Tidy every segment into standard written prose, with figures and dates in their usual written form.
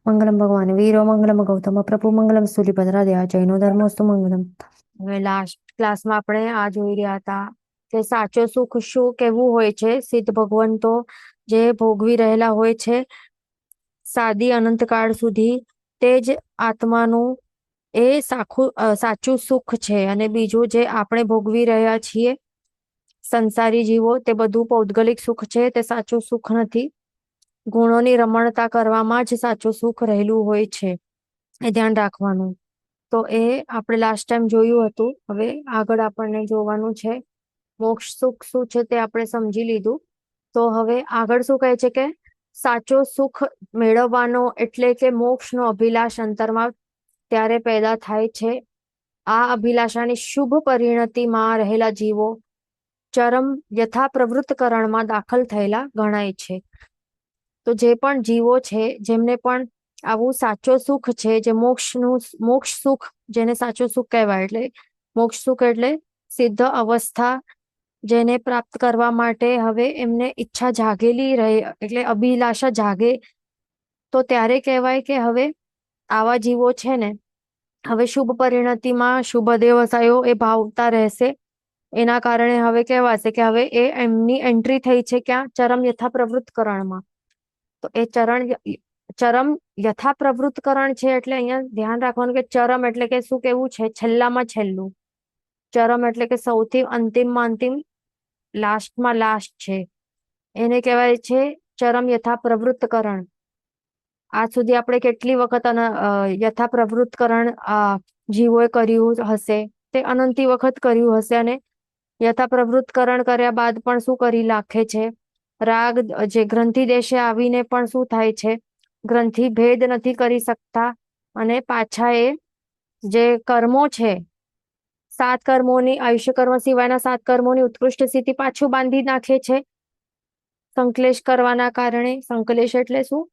મંગલમ ભગવાન વીરો મંગલમ ગૌતમ પ્રભુ મંગલમ સ્તુલિભદ્રા જૈનો ધર્મોસ્તુ મંગલમ. હવે લાસ્ટ ક્લાસમાં આપણે આ જોઈ રહ્યા હતા કે સાચો સુખ શું કેવું હોય છે. સિદ્ધ ભગવંતો જે ભોગવી રહેલા હોય છે સાદી અનંતકાળ સુધી, તે જ આત્માનું એ સાચું સુખ છે. અને બીજું જે આપણે ભોગવી રહ્યા છીએ સંસારી જીવો, તે બધું પૌદ્ગલિક સુખ છે, તે સાચું સુખ નથી. ગુણોની રમણતા કરવામાં જ સાચું સુખ રહેલું હોય છે, એ ધ્યાન રાખવાનું. તો એ આપણે લાસ્ટ ટાઈમ જોયું હતું. હવે આગળ આપણને જોવાનું છે. મોક્ષ સુખ શું છે તે આપણે સમજી લીધું. તો હવે આગળ શું કહે છે કે સાચો સુખ મેળવવાનો એટલે કે મોક્ષનો અભિલાષ અંતરમાં ત્યારે પેદા થાય છે. આ અભિલાષાની શુભ પરિણતિમાં રહેલા જીવો ચરમ યથા પ્રવૃત્તકરણમાં દાખલ થયેલા ગણાય છે. તો જે પણ જીવો છે જેમને પણ આવું સાચો સુખ છે, જે મોક્ષ સુખ, જેને સાચું સુખ કહેવાય, એટલે મોક્ષ સુખ એટલે સિદ્ધ અવસ્થા, જેને પ્રાપ્ત કરવા માટે હવે એમને ઈચ્છા જાગેલી રહે, એટલે અભિલાષા જાગે, તો ત્યારે કહેવાય કે હવે આવા જીવો છે ને હવે શુભ પરિણતિમાં શુભ દેવસાયો એ ભાવતા રહેશે. એના કારણે હવે કહેવાશે કે હવે એ એમની એન્ટ્રી થઈ છે ક્યાં? ચરમ યથા પ્રવૃત્તકરણમાં. તો એ ચરમ યથા પ્રવૃત્તકરણ છે એટલે અહીંયા ધ્યાન રાખવાનું કે ચરમ એટલે કે શું કેવું છે? છેલ્લામાં છેલ્લું. ચરમ એટલે કે સૌથી અંતિમમાં અંતિમ, લાસ્ટમાં લાસ્ટ છે. એને કહેવાય છે ચરમ યથા પ્રવૃત્તકરણ. આજ સુધી આપણે કેટલી વખત યથા પ્રવૃત્તકરણ જીવોએ કર્યું હશે? તે અનંતી વખત કર્યું હશે. અને યથા પ્રવૃત્તકરણ કર્યા બાદ પણ શું કરી નાખે છે? રાગ જે ગ્રંથિ દેશે આવીને પણ શું થાય છે? ગ્રંથિ ભેદ નથી કરી શકતા અને પાછા એ જે કર્મો છે, 7 કર્મોની, આયુષ્ય કર્મ સિવાયના 7 કર્મોની ઉત્કૃષ્ટ સ્થિતિ પાછું બાંધી નાખે છે સંકલેશ કરવાના કારણે. સંકલેશ એટલે શું?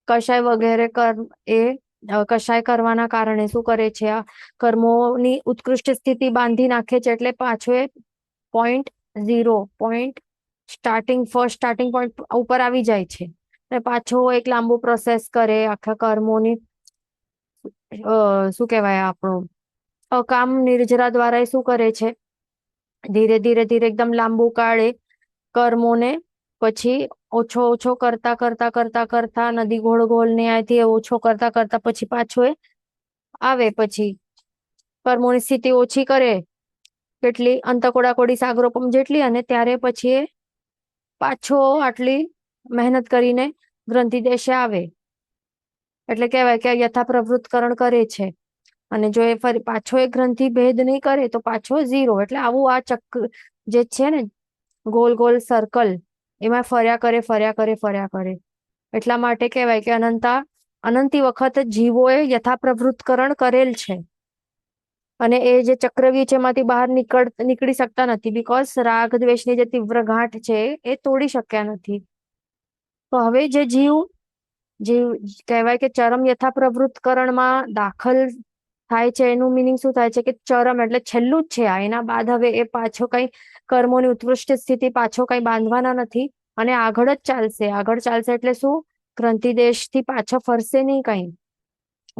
કશાય વગેરે કર્મ, એ કશાય કરવાના કારણે શું કરે છે? આ કર્મોની ઉત્કૃષ્ટ સ્થિતિ બાંધી નાખે છે. એટલે પાછો એ પોઈન્ટ ફર્સ્ટ સ્ટાર્ટિંગ પોઈન્ટ ઉપર આવી જાય છે. અને પાછો એક લાંબુ પ્રોસેસ કરે આખા કર્મોની, શું કહેવાય, આપણું અકામ નિર્જરા દ્વારા એ શું કરે છે? ધીરે ધીરે ધીરે એકદમ લાંબુ કાળે કર્મોને પછી ઓછો ઓછો કરતા કરતા કરતા કરતા નદી ગોળ ગોળ ન્યાયથી ઓછો કરતા કરતા પછી પાછો એ આવે. પછી કર્મોની સ્થિતિ ઓછી કરે, કેટલી અંતકોડાકોડી સાગરોપમ જેટલી, અને ત્યારે પછી એ પાછો આટલી મહેનત કરીને ગ્રંથિ દેશે આવે. એટલે કહેવાય કે યથા પ્રવૃત્તકરણ કરે છે. અને જો એ ફરી પાછો એ ગ્રંથિ ભેદ નહીં કરે તો પાછો 0. એટલે આવું આ ચક્ર જે છે ને, ગોલ ગોલ સર્કલ, એમાં ફર્યા કરે ફર્યા કરે ફર્યા કરે. એટલા માટે કહેવાય કે અનંતી વખત જીવોએ યથા પ્રવૃત્તકરણ કરેલ છે. અને એ જે ચક્રવ્યૂહ છે એમાંથી બહાર નીકળી શકતા નથી, બીકોઝ રાગ દ્વેષની જે તીવ્ર ગાંઠ છે એ તોડી શક્યા નથી. તો હવે જે જીવ કહેવાય કે ચરમ યથા પ્રવૃત્તકરણમાં દાખલ થાય છે, એનું મિનિંગ શું થાય છે કે ચરમ એટલે છેલ્લું જ છે આ. એના બાદ હવે એ પાછો કઈ કર્મોની ઉત્કૃષ્ટ સ્થિતિ પાછો કઈ બાંધવાના નથી અને આગળ જ ચાલશે. આગળ ચાલશે એટલે શું? ગ્રંથિ દેશથી પાછો ફરશે નહીં કઈ.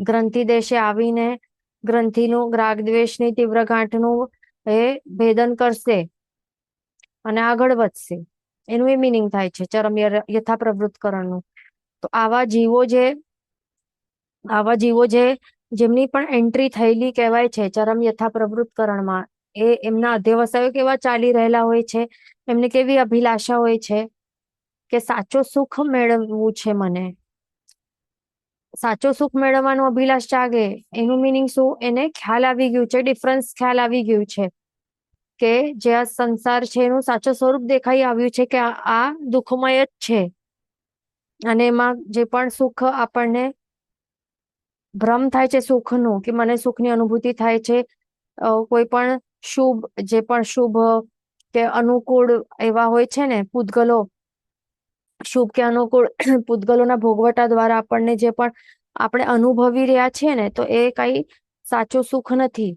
ગ્રંથિ દેશે આવીને ગ્રંથિનું રાગ દ્વેષની તીવ્ર ગાંઠનું એ ભેદન કરશે અને આગળ વધશે. એનું એ મિનિંગ થાય છે ચરમ યથા પ્રવૃત્તકરણનું. તો આવા જીવો જે જેમની પણ એન્ટ્રી થયેલી કહેવાય છે ચરમ યથા પ્રવૃત્તકરણમાં, એમના અધ્યવસાયો કેવા ચાલી રહેલા હોય છે? એમને કેવી અભિલાષા હોય છે કે સાચો સુખ મેળવવું છે મને. સાચો સુખ મેળવવાનો અભિલાષ જાગે, એનું મિનિંગ શું? એને ખ્યાલ આવી ગયું છે, ડિફરન્સ ખ્યાલ આવી ગયું છે કે જે આ સંસાર છે એનું સાચું સ્વરૂપ દેખાઈ આવ્યું છે કે આ દુઃખમય જ છે. અને એમાં જે પણ સુખ આપણને ભ્રમ થાય છે સુખનું, કે મને સુખની અનુભૂતિ થાય છે, કોઈ પણ જે પણ શુભ કે અનુકૂળ એવા હોય છે ને પૂતગલો, શુભ કે અનુકૂળ પૂતગલોના ભોગવટા દ્વારા આપણને જે પણ આપણે અનુભવી રહ્યા છીએ ને, તો એ કઈ સાચું સુખ નથી.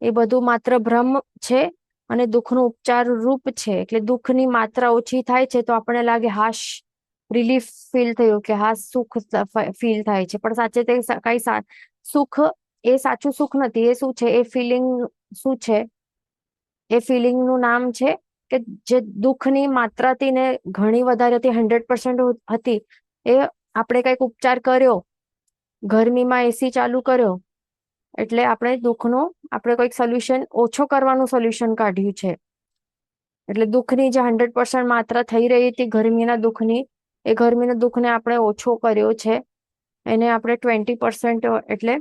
એ બધું માત્ર ભ્રમ છે અને દુઃખનું ઉપચાર રૂપ છે. એટલે દુઃખની માત્રા ઓછી થાય છે તો આપણે લાગે હાશ, રિલીફ ફીલ થયું કે હા સુખ ફીલ થાય છે, પણ સાચે તે સુખ એ સાચું સુખ નથી. એ શું છે? એ ફિલિંગ શું છે? એ ફિલિંગ નું નામ છે કે જે દુઃખની માત્રાથી ને ઘણી વધારે હતી, 100% હતી, એ આપણે કઈક ઉપચાર કર્યો, ગરમીમાં એસી ચાલુ કર્યો એટલે આપણે દુઃખનો આપણે કોઈક સોલ્યુશન ઓછો કરવાનું સોલ્યુશન કાઢ્યું છે. એટલે દુઃખની જે 100% માત્રા થઈ રહી હતી ગરમીના દુઃખની, એ ગરમીના દુઃખને આપણે ઓછો કર્યો છે. એને આપણે 20% એટલે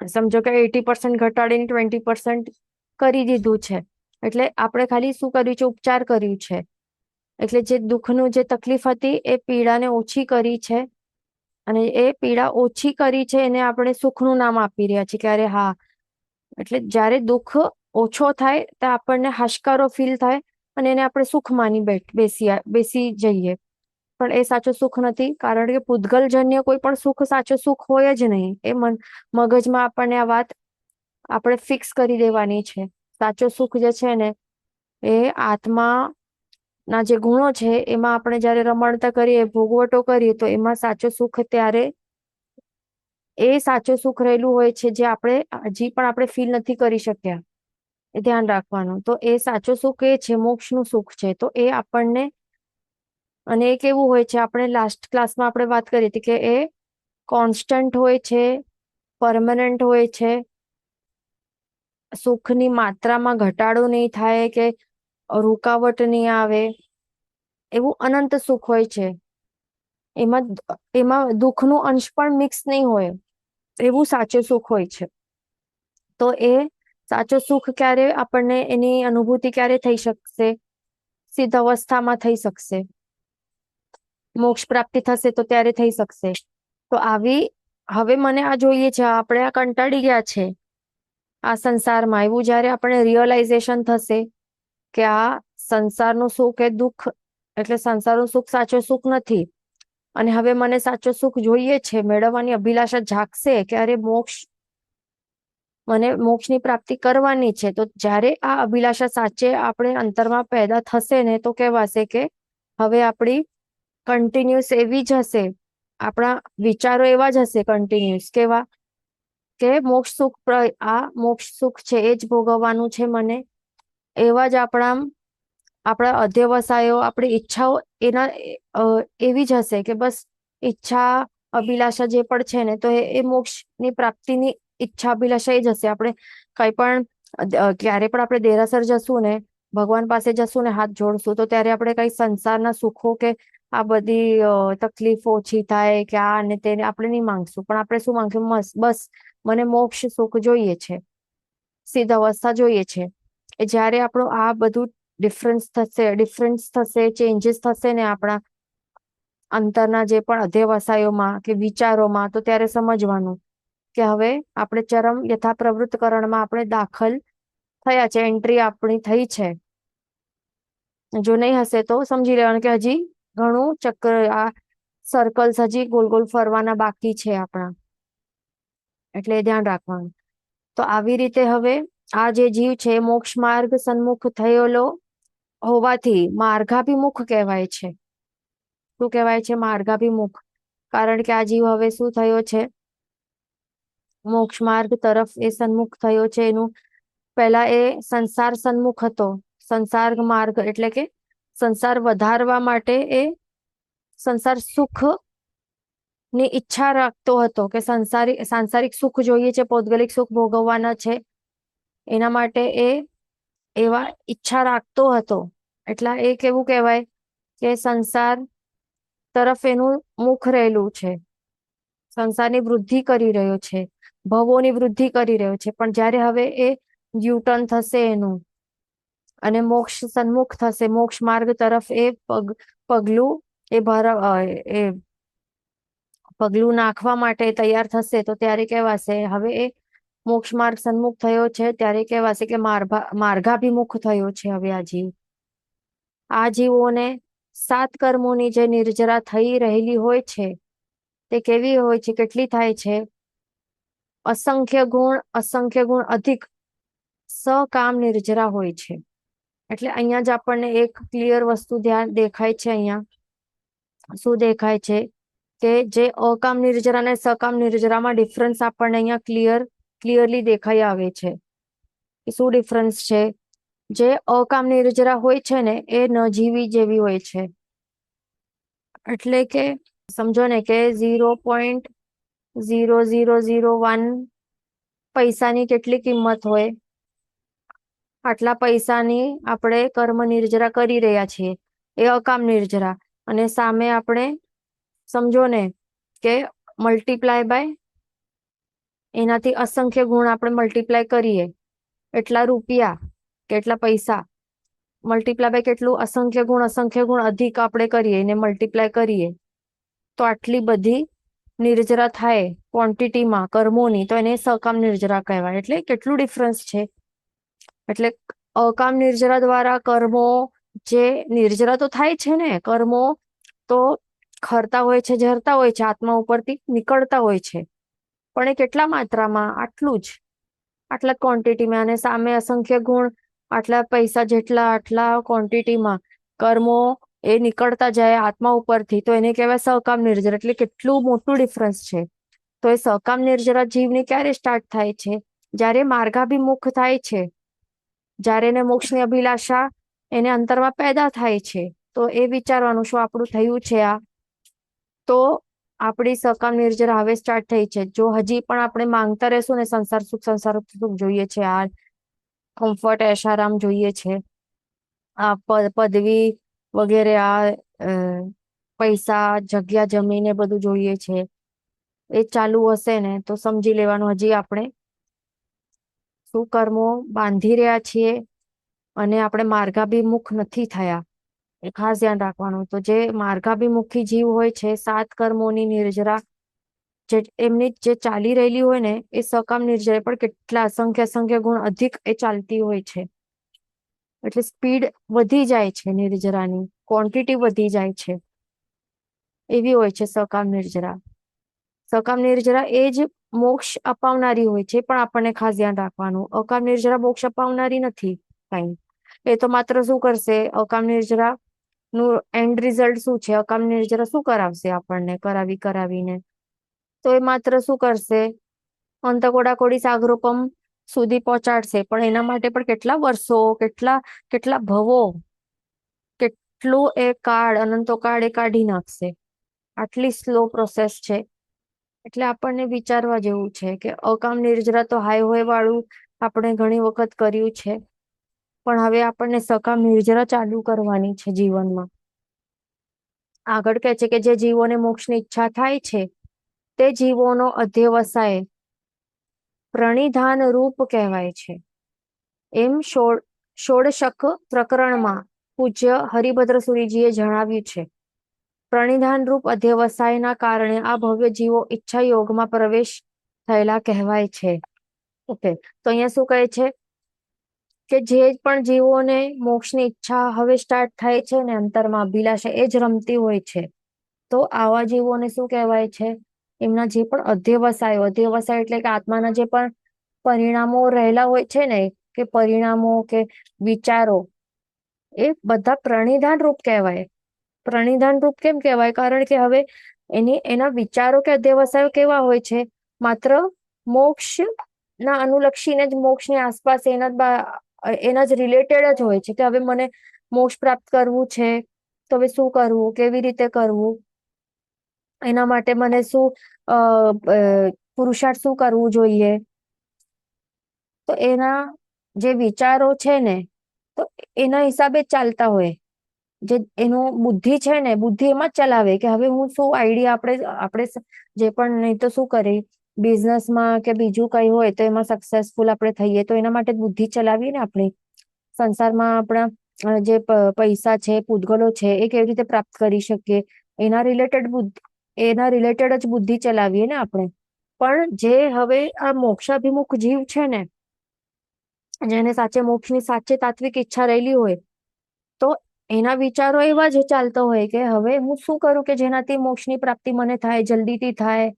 સમજો કે 80% ઘટાડીને 20% કરી દીધું છે. એટલે આપણે ખાલી શું કર્યું છે? ઉપચાર કર્યું છે. એટલે જે દુઃખનું જે તકલીફ હતી એ પીડાને ઓછી કરી છે, અને એ પીડા ઓછી કરી છે એને આપણે સુખનું નામ આપી રહ્યા છીએ કે અરે હા. એટલે જ્યારે દુઃખ ઓછો થાય તો આપણને હાશકારો ફીલ થાય અને એને આપણે સુખ માની બેસી જઈએ, પણ એ સાચું સુખ નથી. કારણ કે પૂતગલજન્ય કોઈ પણ સુખ સાચો સુખ હોય જ નહીં. એ મગજમાં આપણને આ વાત આપણે ફિક્સ કરી દેવાની છે. સાચો સુખ જે છે ને એ આત્મા ના જે ગુણો છે એમાં આપણે જયારે રમણતા કરીએ, ભોગવટો કરીએ, તો એમાં સાચો સુખ ત્યારે એ સાચું સુખ રહેલું હોય છે જે આપણે હજી પણ આપણે ફીલ નથી કરી શક્યા. એ ધ્યાન રાખવાનું. તો એ સાચું સુખ એ છે, મોક્ષનું સુખ છે. તો એ આપણને, અને એ કેવું હોય છે? આપણે લાસ્ટ ક્લાસમાં આપણે વાત કરી હતી કે એ કોન્સ્ટન્ટ હોય છે, પરમનન્ટ હોય છે, સુખની માત્રામાં ઘટાડો નહીં થાય કે રૂકાવટ નહીં આવે, એવું અનંત સુખ હોય છે. એમાં દુઃખનું અંશ પણ મિક્સ નહીં હોય, એવું સાચું સુખ હોય છે. તો એ સાચું સુખ ક્યારે આપણને એની અનુભૂતિ ક્યારે થઈ શકશે? સિદ્ધ અવસ્થામાં થઈ શકશે. મોક્ષ પ્રાપ્તિ થશે તો ત્યારે થઈ શકશે. તો આવી હવે મને આ જોઈએ છે, આપણે આ કંટાળી ગયા છે આ સંસારમાં. એવું જયારે આપણે રિયલાઇઝેશન થશે કે આ સંસારનું સુખ એ દુઃખ, એટલે સંસારનું સુખ સાચું સુખ નથી, અને હવે મને સાચું સુખ જોઈએ છે, મેળવવાની અભિલાષા જાગશે કે અરે મને મોક્ષની પ્રાપ્તિ કરવાની છે. તો જ્યારે આ અભિલાષા સાચે આપણે અંતરમાં પેદા થશે ને, તો કહેવાશે કે હવે આપણી કન્ટિન્યુઅસ એવી જ હશે, આપણા વિચારો એવા જ હશે કન્ટિન્યુઅસ. કેવા? કે મોક્ષ સુખ, આ મોક્ષ સુખ છે એ જ ભોગવવાનું છે મને. એવા જ આપણા અધ્યવસાયો, આપણી ઈચ્છાઓ એના એવી જ હશે કે બસ ઈચ્છા અભિલાષા જે પણ છે ને, તો એ મોક્ષની પ્રાપ્તિની ઈચ્છા અભિલાષા એ જ હશે. આપણે કઈ પણ ક્યારે પણ આપણે દેરાસર જશું ને, ભગવાન પાસે જશું ને, હાથ જોડશું, તો ત્યારે આપણે કઈ સંસારના સુખો કે આ બધી તકલીફો ઓછી થાય કે આ અને તેને આપણે નહીં માંગશું, પણ આપણે શું માંગશું? બસ મને મોક્ષ સુખ જોઈએ છે, સિદ્ધ અવસ્થા જોઈએ છે. એ જયારે આપણું આ બધું ડિફરન્સ થશે, ચેન્જીસ થશે ને આપણા અંતરના જે પણ અધ્યવસાયોમાં કે વિચારોમાં, તો ત્યારે સમજવાનું કે હવે આપણે ચરમ યથાપ્રવૃત્તકરણમાં આપણે દાખલ થયા છે, એન્ટ્રી આપણી થઈ છે. જો નહીં હશે તો સમજી લેવાનું કે હજી ઘણું ચક્કર, આ સર્કલ્સ હજી ગોલ ગોલ ફરવાના બાકી છે આપણા. એટલે એ ધ્યાન રાખવાનું. તો આવી રીતે હવે આ જે જીવ છે મોક્ષ માર્ગ સન્મુખ થયેલો હોવાથી માર્ગાભિમુખ કહેવાય છે. શું કહેવાય છે? માર્ગાભિમુખ. કારણ કે આ જીવ હવે શું થયો છે? મોક્ષ માર્ગ તરફ એ સન્મુખ થયો છે. એનું પહેલા એ સંસાર સન્મુખ હતો. સંસાર માર્ગ એટલે કે સંસાર વધારવા માટે એ સંસાર સુખ ની ઈચ્છા રાખતો હતો કે સાંસારિક સુખ જોઈએ છે, પૌદ્ગલિક સુખ ભોગવવાના છે, એના માટે એ એવા ઈચ્છા રાખતો હતો. એટલે એ કેવું કહેવાય કે સંસાર તરફ એનું મુખ રહેલું છે, સંસારની વૃદ્ધિ કરી રહ્યો છે, ભવોની વૃદ્ધિ કરી રહ્યો છે. પણ જ્યારે હવે એ યુટર્ન થશે એનું, અને મોક્ષ સન્મુખ થશે, મોક્ષ માર્ગ તરફ એ પગલું પગલું નાખવા માટે તૈયાર થશે, તો ત્યારે કહેવાશે હવે એ મોક્ષ માર્ગ સન્મુખ થયો છે. ત્યારે કહેવાશે કે માર્ગાભિમુખ થયો છે હવે આ જીવ. આ જીવોને 7 કર્મોની જે નિર્જરા થઈ રહેલી હોય છે, તે કેવી હોય છે? કેટલી થાય છે? અસંખ્ય ગુણ અધિક સકામ નિર્જરા હોય છે. એટલે અહીંયા જ આપણને એક ક્લિયર વસ્તુ દેખાય છે. અહીંયા શું દેખાય છે કે જે અકામ નિર્જરા અને સકામ નિર્જરામાં ડિફરન્સ આપણને અહીંયા ક્લિયરલી દેખાઈ આવે છે. શું ડિફરન્સ છે? જે અકામ નિર્જરા હોય છે ને એ નજીવી જેવી હોય છે. એટલે કે સમજો ને કે 0.0001 પૈસાની કેટલી કિંમત હોય, આટલા પૈસાની આપણે કર્મ નિર્જરા કરી રહ્યા છીએ, એ અકામ નિર્જરા. અને સામે આપણે સમજો ને કે મલ્ટીપ્લાય બાય એનાથી અસંખ્ય ગુણ આપણે મલ્ટીપ્લાય કરીએ, એટલા રૂપિયા કે એટલા પૈસા મલ્ટીપ્લાય બાય કેટલું અસંખ્ય ગુણ અધિક આપણે કરીએ ને મલ્ટીપ્લાય કરીએ, તો આટલી બધી નિર્જરા થાય ક્વોન્ટિટીમાં કર્મોની, તો એને સકામ નિર્જરા કહેવાય. એટલે કેટલું ડિફરન્સ છે. એટલે અકામ નિર્જરા દ્વારા કર્મો જે નિર્જરા તો થાય છે ને, કર્મો તો ખરતા હોય છે, ઝરતા હોય છે, આત્મા ઉપરથી નીકળતા હોય છે, પણ એ કેટલા માત્રામાં? આટલું જ, આટલા ક્વોન્ટિટીમાં. અને સામે અસંખ્ય ગુણ આટલા પૈસા જેટલા આટલા ક્વોન્ટિટીમાં કર્મો એ નીકળતા જાય આત્મા ઉપરથી, તો એને કહેવાય સકામ નિર્જરા. એટલે કેટલું મોટું ડિફરન્સ છે. તો એ સકામ નિર્જરા જીવની ક્યારે સ્ટાર્ટ થાય છે? જ્યારે માર્ગાભિમુખ થાય છે, જ્યારે એને મોક્ષની અભિલાષા એને અંતરમાં પેદા થાય છે. તો એ વિચારવાનું, શું આપણું થયું છે આ? તો આપણી સકામ નિર્જરા હવે સ્ટાર્ટ થઈ છે. જો હજી પણ આપણે માંગતા રહેશું ને સંસાર સુખ જોઈએ છે, આ કમ્ફર્ટ એશારામ જોઈએ છે, આ પદવી વગેરે, આ પૈસા જગ્યા જમીન એ બધું જોઈએ છે, એ ચાલુ હશે ને તો સમજી લેવાનું હજી આપણે શું કર્મો બાંધી રહ્યા છીએ અને આપણે માર્ગાભિમુખ નથી થયા. એ ખાસ ધ્યાન રાખવાનું. તો જે માર્ગાભિમુખી જીવ હોય છે, 7 કર્મોની નિર્જરા જે એમની જે ચાલી રહેલી હોય ને, એ સકામ નિર્જરા પણ કેટલા અસંખ્ય ગુણ અધિક એ ચાલતી હોય છે. એટલે સ્પીડ વધી જાય છે નિર્જરાની, ક્વોન્ટિટી વધી જાય છે, એવી હોય છે સકામ નિર્જરા. સકામ નિર્જરા એ જ મોક્ષ અપાવનારી હોય છે, પણ આપણને ખાસ ધ્યાન રાખવાનું, અકામ નિર્જરા મોક્ષ અપાવનારી નથી કઈ. એ તો માત્ર શું કરશે? અકામ નિર્જરા નું એન્ડ રિઝલ્ટ શું છે? અકામ નિર્જરા શું કરાવશે આપણને કરાવીને? તો એ માત્ર શું કરશે? અંતકોડાકોડી સાગરોપમ સુધી પહોંચાડશે, પણ એના માટે પણ કેટલા વર્ષો, કેટલા ભવો, કેટલો એ કાળ, અનંતો કાળ એ કાઢી નાખશે. આટલી સ્લો પ્રોસેસ છે. એટલે આપણને વિચારવા જેવું છે કે અકામ નિર્જરા તો હાઈવે વાળું આપણે ઘણી વખત કર્યું છે, પણ હવે આપણને સકામ નિર્જરા ચાલુ કરવાની છે જીવનમાં. આગળ કહે છે કે જે જીવોને મોક્ષની ઈચ્છા થાય છે, તે જીવોનો અધ્યવસાય પ્રણિધાન રૂપ કહેવાય છે. એમ ષોડશક પ્રકરણમાં પૂજ્ય હરિભદ્ર સુરીજીએ જણાવ્યું છે. પ્રણિધાન રૂપ અધ્યવસાયના કારણે આ ભવ્ય જીવો ઈચ્છા યોગમાં પ્રવેશ થયેલા કહેવાય છે. ઓકે, તો અહીંયા શું કહે છે કે જે પણ જીવોને મોક્ષની ઈચ્છા હવે સ્ટાર્ટ થાય છે ને, અંતરમાં અભિલાષા એ જ રમતી હોય છે, તો આવા જીવોને શું કહેવાય છે? એમના જે પણ અધ્યવસાય એટલે કે આત્માના જે પણ પરિણામો રહેલા હોય છે ને, કે પરિણામો કે વિચારો, એ બધા પ્રણિધાન રૂપ કહેવાય. પ્રણિધાન રૂપ કેમ કહેવાય? કારણ કે હવે એના વિચારો કે અધ્યવસાયો કેવા હોય છે? માત્ર મોક્ષ ના અનુલક્ષીને જ, મોક્ષની આસપાસ એના જ રિલેટેડ જ હોય છે. કે હવે મને મોક્ષ પ્રાપ્ત કરવું છે, તો હવે શું કરવું, કેવી રીતે કરવું, એના માટે મને શું પુરુષાર્થ શું કરવું જોઈએ? તો એના જે વિચારો છે ને, તો એના હિસાબે જ ચાલતા હોય. જે એનો બુદ્ધિ છે ને, બુદ્ધિ એમાં જ ચલાવે કે હવે હું શું આઈડિયા, આપણે જે પણ, નહીં તો શું કરીએ બિઝનેસમાં કે બીજું કઈ હોય તો એમાં સક્સેસફુલ આપણે થઈએ, તો એના માટે બુદ્ધિ ચલાવીએ ને આપણે. સંસારમાં આપણા જે પૈસા છે, પૂતગલો છે, એ કેવી રીતે પ્રાપ્ત કરી શકીએ, એના રિલેટેડ જ બુદ્ધિ ચલાવીએ ને આપણે. પણ જે હવે આ મોક્ષાભિમુખ જીવ છે ને, જેને સાચે મોક્ષની સાચે તાત્વિક ઈચ્છા રહેલી હોય, તો એના વિચારો એવા જ ચાલતો હોય કે હવે હું શું કરું કે જેનાથી મોક્ષની પ્રાપ્તિ મને થાય, જલ્દીથી થાય.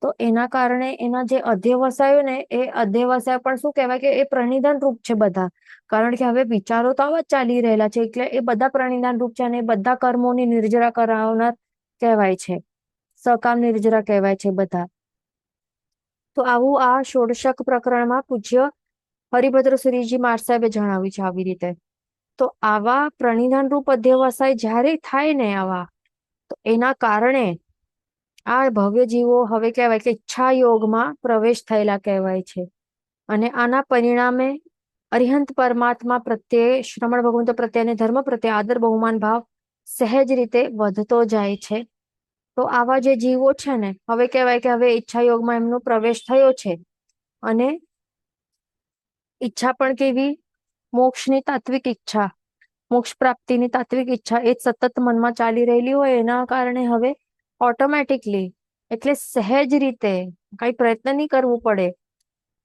તો તો એના કારણે એના જે અધ્યવસાયો ને એ અધ્યવસાય પણ શું કહેવાય કે એ પ્રણિધાન રૂપ છે બધા. કારણ કે હવે વિચારો તો આવા જ ચાલી રહેલા છે એટલે એ બધા પ્રણિધાન રૂપ છે અને એ બધા કર્મોની નિર્જરા કરાવનાર કહેવાય છે. સકામ નિર્જરા કહેવાય છે બધા. તો આવું આ ષોડશક પ્રકરણમાં પૂજ્ય હરિભદ્ર સુરીજી મહારાજ સાહેબે જણાવ્યું છે આવી રીતે. તો આવા પ્રણિધાન રૂપ અધ્યવસાય જ્યારે થાય ને આવા, તો એના કારણે આ ભવ્ય જીવો હવે કહેવાય કે ઈચ્છા યોગમાં પ્રવેશ થયેલા કહેવાય છે. અને આના પરિણામે અરિહંત પરમાત્મા પ્રત્યે, શ્રમણ ભગવંતો પ્રત્યે અને ધર્મ પ્રત્યે આદર બહુમાન ભાવ સહેજ રીતે વધતો જાય છે. તો આવા જે જીવો છે ને હવે કહેવાય કે હવે ઈચ્છા યોગમાં એમનો પ્રવેશ થયો છે. અને ઈચ્છા પણ કેવી? મોક્ષની તાત્વિક ઈચ્છા, મોક્ષ પ્રાપ્તિની તાત્વિક ઈચ્છા એ સતત મનમાં ચાલી રહેલી હોય એના કારણે હવે ઓટોમેટિકલી, એટલે સહેજ રીતે, કઈ પ્રયત્ન નહીં કરવું પડે.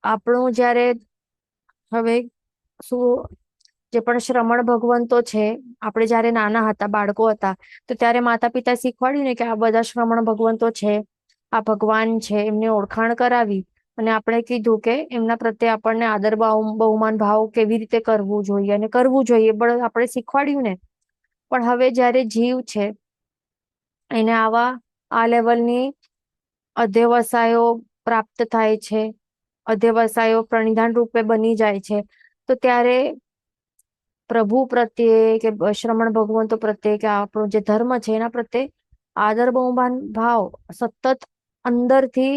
આપણું જ્યારે હવે શું જે પણ શ્રમણ ભગવંતો છે, આપણે જયારે નાના હતા, બાળકો હતા, તો ત્યારે માતા પિતા શીખવાડ્યું ને કે આ બધા શ્રમણ ભગવંતો છે, આ ભગવાન છે, એમને ઓળખાણ કરાવી અને આપણે કીધું કે એમના પ્રત્યે આપણને આદર બહુમાન ભાવ કેવી રીતે કરવું જોઈએ અને કરવું જોઈએ પણ આપણે શીખવાડ્યું ને. પણ હવે જયારે જીવ છે એને આવા આ લેવલની અધ્યવસાયો પ્રાપ્ત થાય છે, અધ્યવસાયો પ્રણિધાન રૂપે બની જાય છે, તો ત્યારે પ્રભુ પ્રત્યે કે શ્રમણ ભગવંતો પ્રત્યે કે આપણો જે ધર્મ છે એના પ્રત્યે આદર બહુમાન ભાવ સતત અંદરથી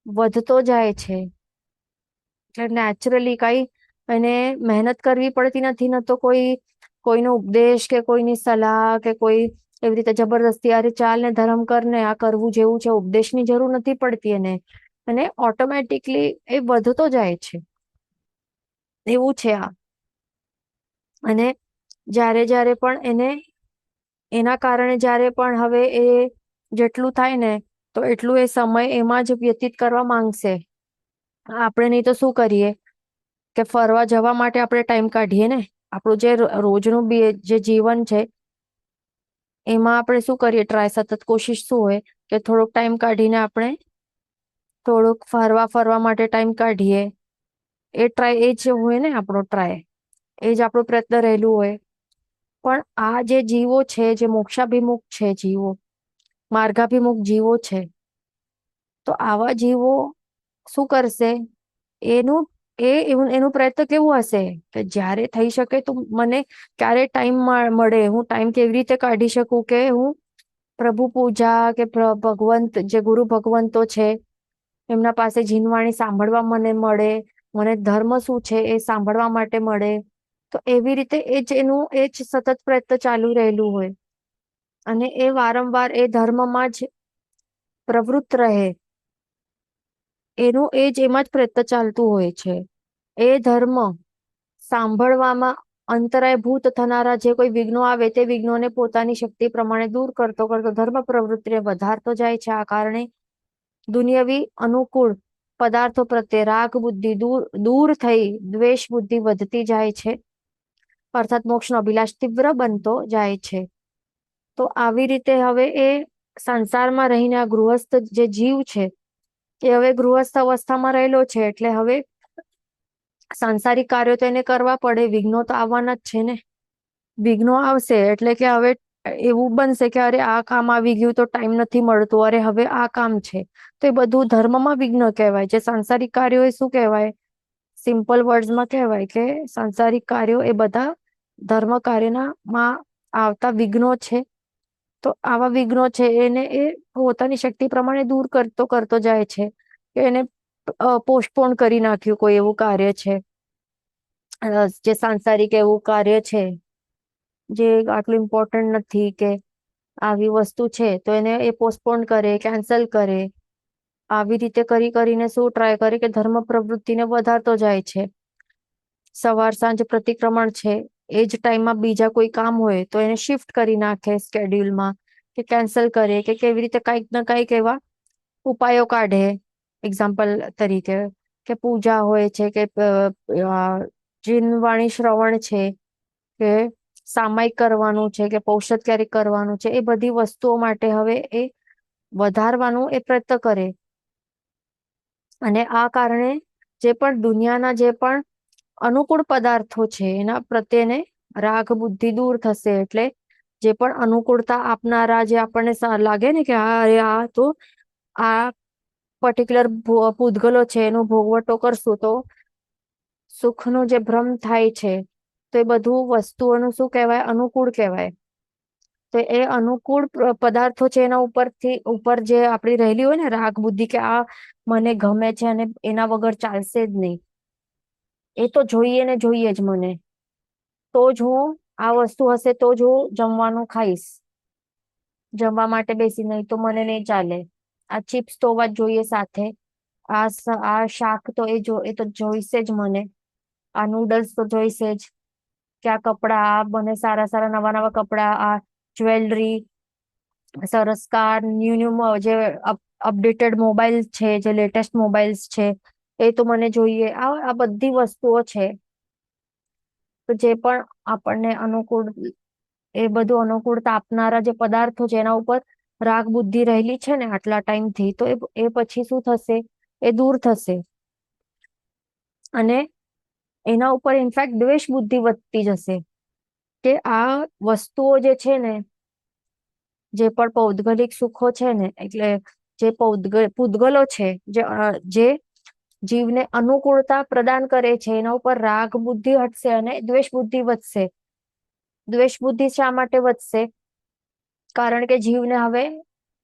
વધતો જાય છે. એટલે નેચરલી કઈ એને મહેનત કરવી પડતી નથી, ન તો કોઈનો ઉપદેશ કે કોઈની સલાહ કે કોઈ એવી રીતે જબરદસ્તી અરે ચાલ ને ધર્મ કર ને આ કરવું જેવું છે ઉપદેશની જરૂર નથી પડતી એને. અને ઓટોમેટિકલી એ વધતો જાય છે એવું છે આ. અને જ્યારે જ્યારે પણ એને એના કારણે જ્યારે પણ હવે એ જેટલું થાય ને તો એટલું એ સમય એમાં જ વ્યતીત કરવા માંગશે. આપણે નહીં તો શું કરીએ કે ફરવા જવા માટે આપણે ટાઈમ કાઢીએ ને. આપણું જે રોજનું જે જીવન છે એમાં આપણે શું કરીએ, ટ્રાય સતત કોશિશ શું હોય કે થોડોક ટાઈમ કાઢીને આપણે થોડુંક ફરવા માટે ટાઈમ કાઢીએ. એ ટ્રાય એ જ હોય ને આપણો ટ્રાય, એ જ આપણો પ્રયત્ન રહેલું હોય. પણ આ જે જીવો છે, જે મોક્ષાભિમુખ છે જીવો, માર્ગાભિમુખ જીવો છે, તો આવા જીવો શું કરશે? એનું પ્રયત્ન કેવું હશે કે જ્યારે થઈ શકે તો મને ક્યારે ટાઈમ મળે, હું ટાઈમ કેવી રીતે કાઢી શકું કે હું પ્રભુ પૂજા કે ભગવંત જે ગુરુ ભગવંતો છે એમના પાસે જીનવાણી સાંભળવા મને મળે, મને ધર્મ શું છે એ સાંભળવા માટે મળે. તો એવી રીતે એ જ સતત પ્રયત્ન ચાલુ રહેલું હોય અને એ વારંવાર એ ધર્મમાં જ પ્રવૃત્ત રહે. એનું એમાં જ પ્રયત્ન ચાલતું હોય છે. એ ધર્મ સાંભળવામાં અંતરાયભૂત થનારા જે કોઈ વિઘ્નો આવે તે વિઘ્નોને પોતાની શક્તિ પ્રમાણે દૂર કરતો કરતો ધર્મ પ્રવૃત્તિને વધારતો જાય છે. આ કારણે દુનિયાવી અનુકૂળ પદાર્થો પ્રત્યે રાગ બુદ્ધિ દૂર થઈ દ્વેષ બુદ્ધિ વધતી જાય છે, અર્થાત મોક્ષનો અભિલાષ તીવ્ર બનતો જાય છે. તો આવી રીતે હવે એ સંસારમાં રહીને આ ગૃહસ્થ જે જીવ છે એ હવે ગૃહસ્થ અવસ્થામાં રહેલો છે એટલે હવે સાંસારિક કાર્યો તો એને કરવા પડે, વિઘ્નો તો આવવાના જ છે ને. વિઘ્નો આવશે એટલે કે હવે એવું બનશે કે અરે આ કામ આવી ગયું તો ટાઈમ નથી મળતો, અરે હવે આ કામ છે. તો એ બધું ધર્મમાં વિઘ્ન કહેવાય. જે સાંસારિક કાર્યો એ શું કહેવાય? સિમ્પલ વર્ડ્સમાં કહેવાય કે સાંસારિક કાર્યો એ બધા ધર્મ કાર્યમાં આવતા વિઘ્નો છે. તો આવા વિઘ્નો છે એને એ પોતાની શક્તિ પ્રમાણે દૂર કરતો જાય છે. કે એને પોસ્ટપોન કરી નાખ્યું કોઈ એવું કાર્ય છે, જે સાંસારિક એવું કાર્ય છે જે આટલું ઇમ્પોર્ટન્ટ નથી કે આવી વસ્તુ છે, તો એને એ પોસ્ટપોન કરે, કેન્સલ કરે. આવી રીતે કરીને શું ટ્રાય કરે કે ધર્મ પ્રવૃત્તિને વધારતો જાય છે. સવાર સાંજ પ્રતિક્રમણ છે, એ જ ટાઈમમાં બીજા કોઈ કામ હોય તો એને શિફ્ટ કરી નાખે સ્કેડ્યુલમાં, કે કેન્સલ કરે કે કેવી રીતે કંઈક ને કંઈક એવા ઉપાયો કાઢે. એક્ઝામ્પલ તરીકે કે પૂજા હોય છે કે જીનવાણી શ્રવણ છે કે સામાયિક કરવાનું છે કે પૌષધ ક્યારેક કરવાનું છે, એ બધી વસ્તુઓ માટે હવે એ વધારવાનું એ પ્રયત્ન કરે. અને આ કારણે જે પણ દુનિયાના જે પણ અનુકૂળ પદાર્થો છે એના પ્રત્યેને રાગ બુદ્ધિ દૂર થશે. એટલે જે પણ અનુકૂળતા આપનારા જે આપણને લાગે ને કે અરે આ તો આ પર્ટિક્યુલર પૂતગલો છે એનો ભોગવટો કરશું તો સુખનો જે ભ્રમ થાય છે તો એ બધું વસ્તુઓનું શું કહેવાય, અનુકૂળ કહેવાય. તો એ અનુકૂળ પદાર્થો છે એના ઉપર જે આપણી રહેલી હોય ને રાગ બુદ્ધિ કે આ મને ગમે છે અને એના વગર ચાલશે જ નહીં, એ તો જોઈએ ને જોઈએ જ મને, તો જ હું આ વસ્તુ હશે તો જ હું જમવાનું ખાઈશ, જમવા માટે બેસી, નહીં તો મને નહીં ચાલે. આ ચિપ્સ તો હોવા જ જોઈએ સાથે, આ શાક તો એ તો જોઈશે જ મને, આ નૂડલ્સ તો જોઈશે જ, કે આ કપડા, આ મને સારા સારા નવા નવા કપડા, આ જ્વેલરી, સરસ કાર, ન્યૂ જે અપડેટેડ મોબાઈલ છે, જે લેટેસ્ટ મોબાઈલ્સ છે એ તો મને જોઈએ. આ બધી વસ્તુઓ છે તો જે પણ આપણને અનુકૂળ, એ બધું અનુકૂળતા આપનારા જે પદાર્થો છે એના ઉપર રાગ બુદ્ધિ રહેલી છે ને આટલા ટાઈમથી, તો એ પછી શું થશે, એ દૂર થશે. અને એના ઉપર ઇનફેક્ટ દ્વેષ બુદ્ધિ વધતી જશે કે આ વસ્તુઓ જે છે ને, જે પણ પૌદ્ગલિક સુખો છે ને, એટલે જે પૂતગલો છે, જે જીવને અનુકૂળતા પ્રદાન કરે છે એના ઉપર રાગ બુદ્ધિ હટશે અને દ્વેષ બુદ્ધિ વધશે. દ્વેષ બુદ્ધિ શા માટે વધશે? કારણ કે જીવને હવે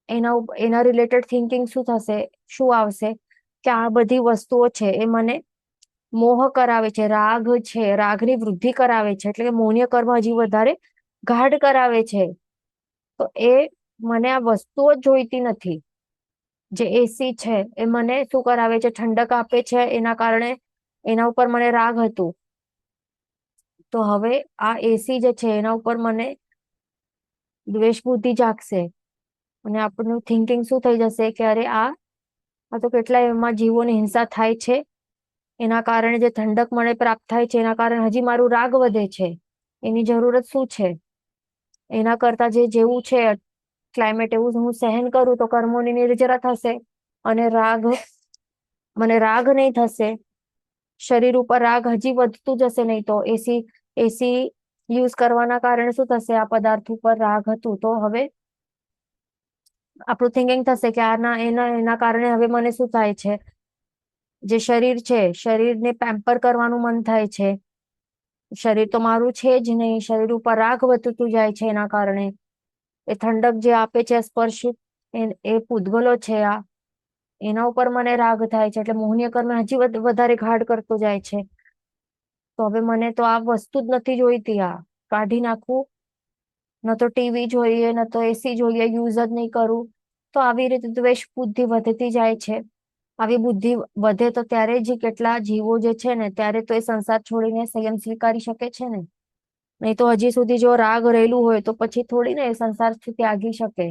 એના રિલેટેડ થિંકિંગ શું થશે, શું આવશે કે આ બધી વસ્તુઓ છે એ મને મોહ કરાવે છે, રાગ છે, રાગની વૃદ્ધિ કરાવે છે, એટલે કે મોહનીય કર્મ હજી વધારે ગાઢ કરાવે છે. તો મને આ વસ્તુઓ જ જોઈતી નથી. જે એસી છે એ મને શું કરાવે છે, ઠંડક આપે છે, એના કારણે એના ઉપર મને રાગ હતું, તો હવે આ એસી જે છે એના ઉપર મને દ્વેષ બુદ્ધિ જાગશે અને આપણું થિંકિંગ શું થઈ જશે કે અરે આ તો કેટલા એમાં જીવોની હિંસા થાય છે, એના કારણે જે ઠંડક મને પ્રાપ્ત થાય છે એના કારણે હજી મારું રાગ વધે છે, એની જરૂરત શું છે? એના કરતા જેવું છે ક્લાઇમેટ એવું હું સહન કરું તો કર્મોની નિર્જરા થશે અને મને રાગ નહીં થશે. શરીર ઉપર રાગ હજી વધતું જશે. નહીં તો એસી યુઝ કરવાના કારણે શું થશે, આ પદાર્થ ઉપર રાગ હતું તો હવે આપણું થિંકિંગ થશે કે એના કારણે હવે મને શું થાય છે, જે શરીર છે શરીરને પેમ્પર કરવાનું મન થાય છે. શરીર તો મારું છે જ નહીં, શરીર ઉપર રાગ વધતું જાય છે, એના કારણે એ ઠંડક જે આપે છે સ્પર્શ, એ પૂતગલો છે એના ઉપર મને રાગ થાય છે, એટલે મોહનીય કર્મ હજી વધારે ગાઢ કરતો જાય છે. તો હવે મને તો આ વસ્તુ જ નથી જોઈતી, આ કાઢી નાખવું, ન તો ટીવી જોઈએ, ન તો એસી જોઈએ, યુઝ જ નહીં કરું. તો આવી રીતે દ્વેષ બુદ્ધિ વધતી જાય છે. આવી બુદ્ધિ વધે તો ત્યારે જ કેટલા જીવો જે છે ને, ત્યારે તો એ સંસાર છોડીને સંયમ સ્વીકારી શકે છે ને, નહીં તો હજી સુધી જો રાગ રહેલું હોય તો પછી થોડી ને એ સંસારથી ત્યાગી શકે.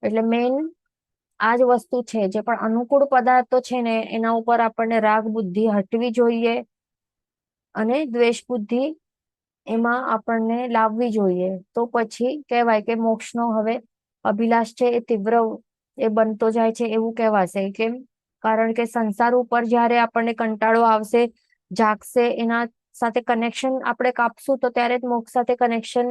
એટલે મેન આ જ વસ્તુ છે, જે પણ અનુકૂળ પદાર્થો છે ને એના ઉપર આપણને રાગ બુદ્ધિ હટવી જોઈએ અને દ્વેષ બુદ્ધિ એમાં આપણને લાવવી જોઈએ. તો પછી કહેવાય કે મોક્ષનો હવે અભિલાષ છે એ તીવ્ર એ બનતો જાય છે એવું કહેવાશે. કેમ? કારણ કે સંસાર ઉપર જયારે આપણને કંટાળો આવશે, જાગશે, એના સાથે કનેક્શન આપણે કાપશું તો ત્યારે જ મોક્ષ સાથે કનેક્શન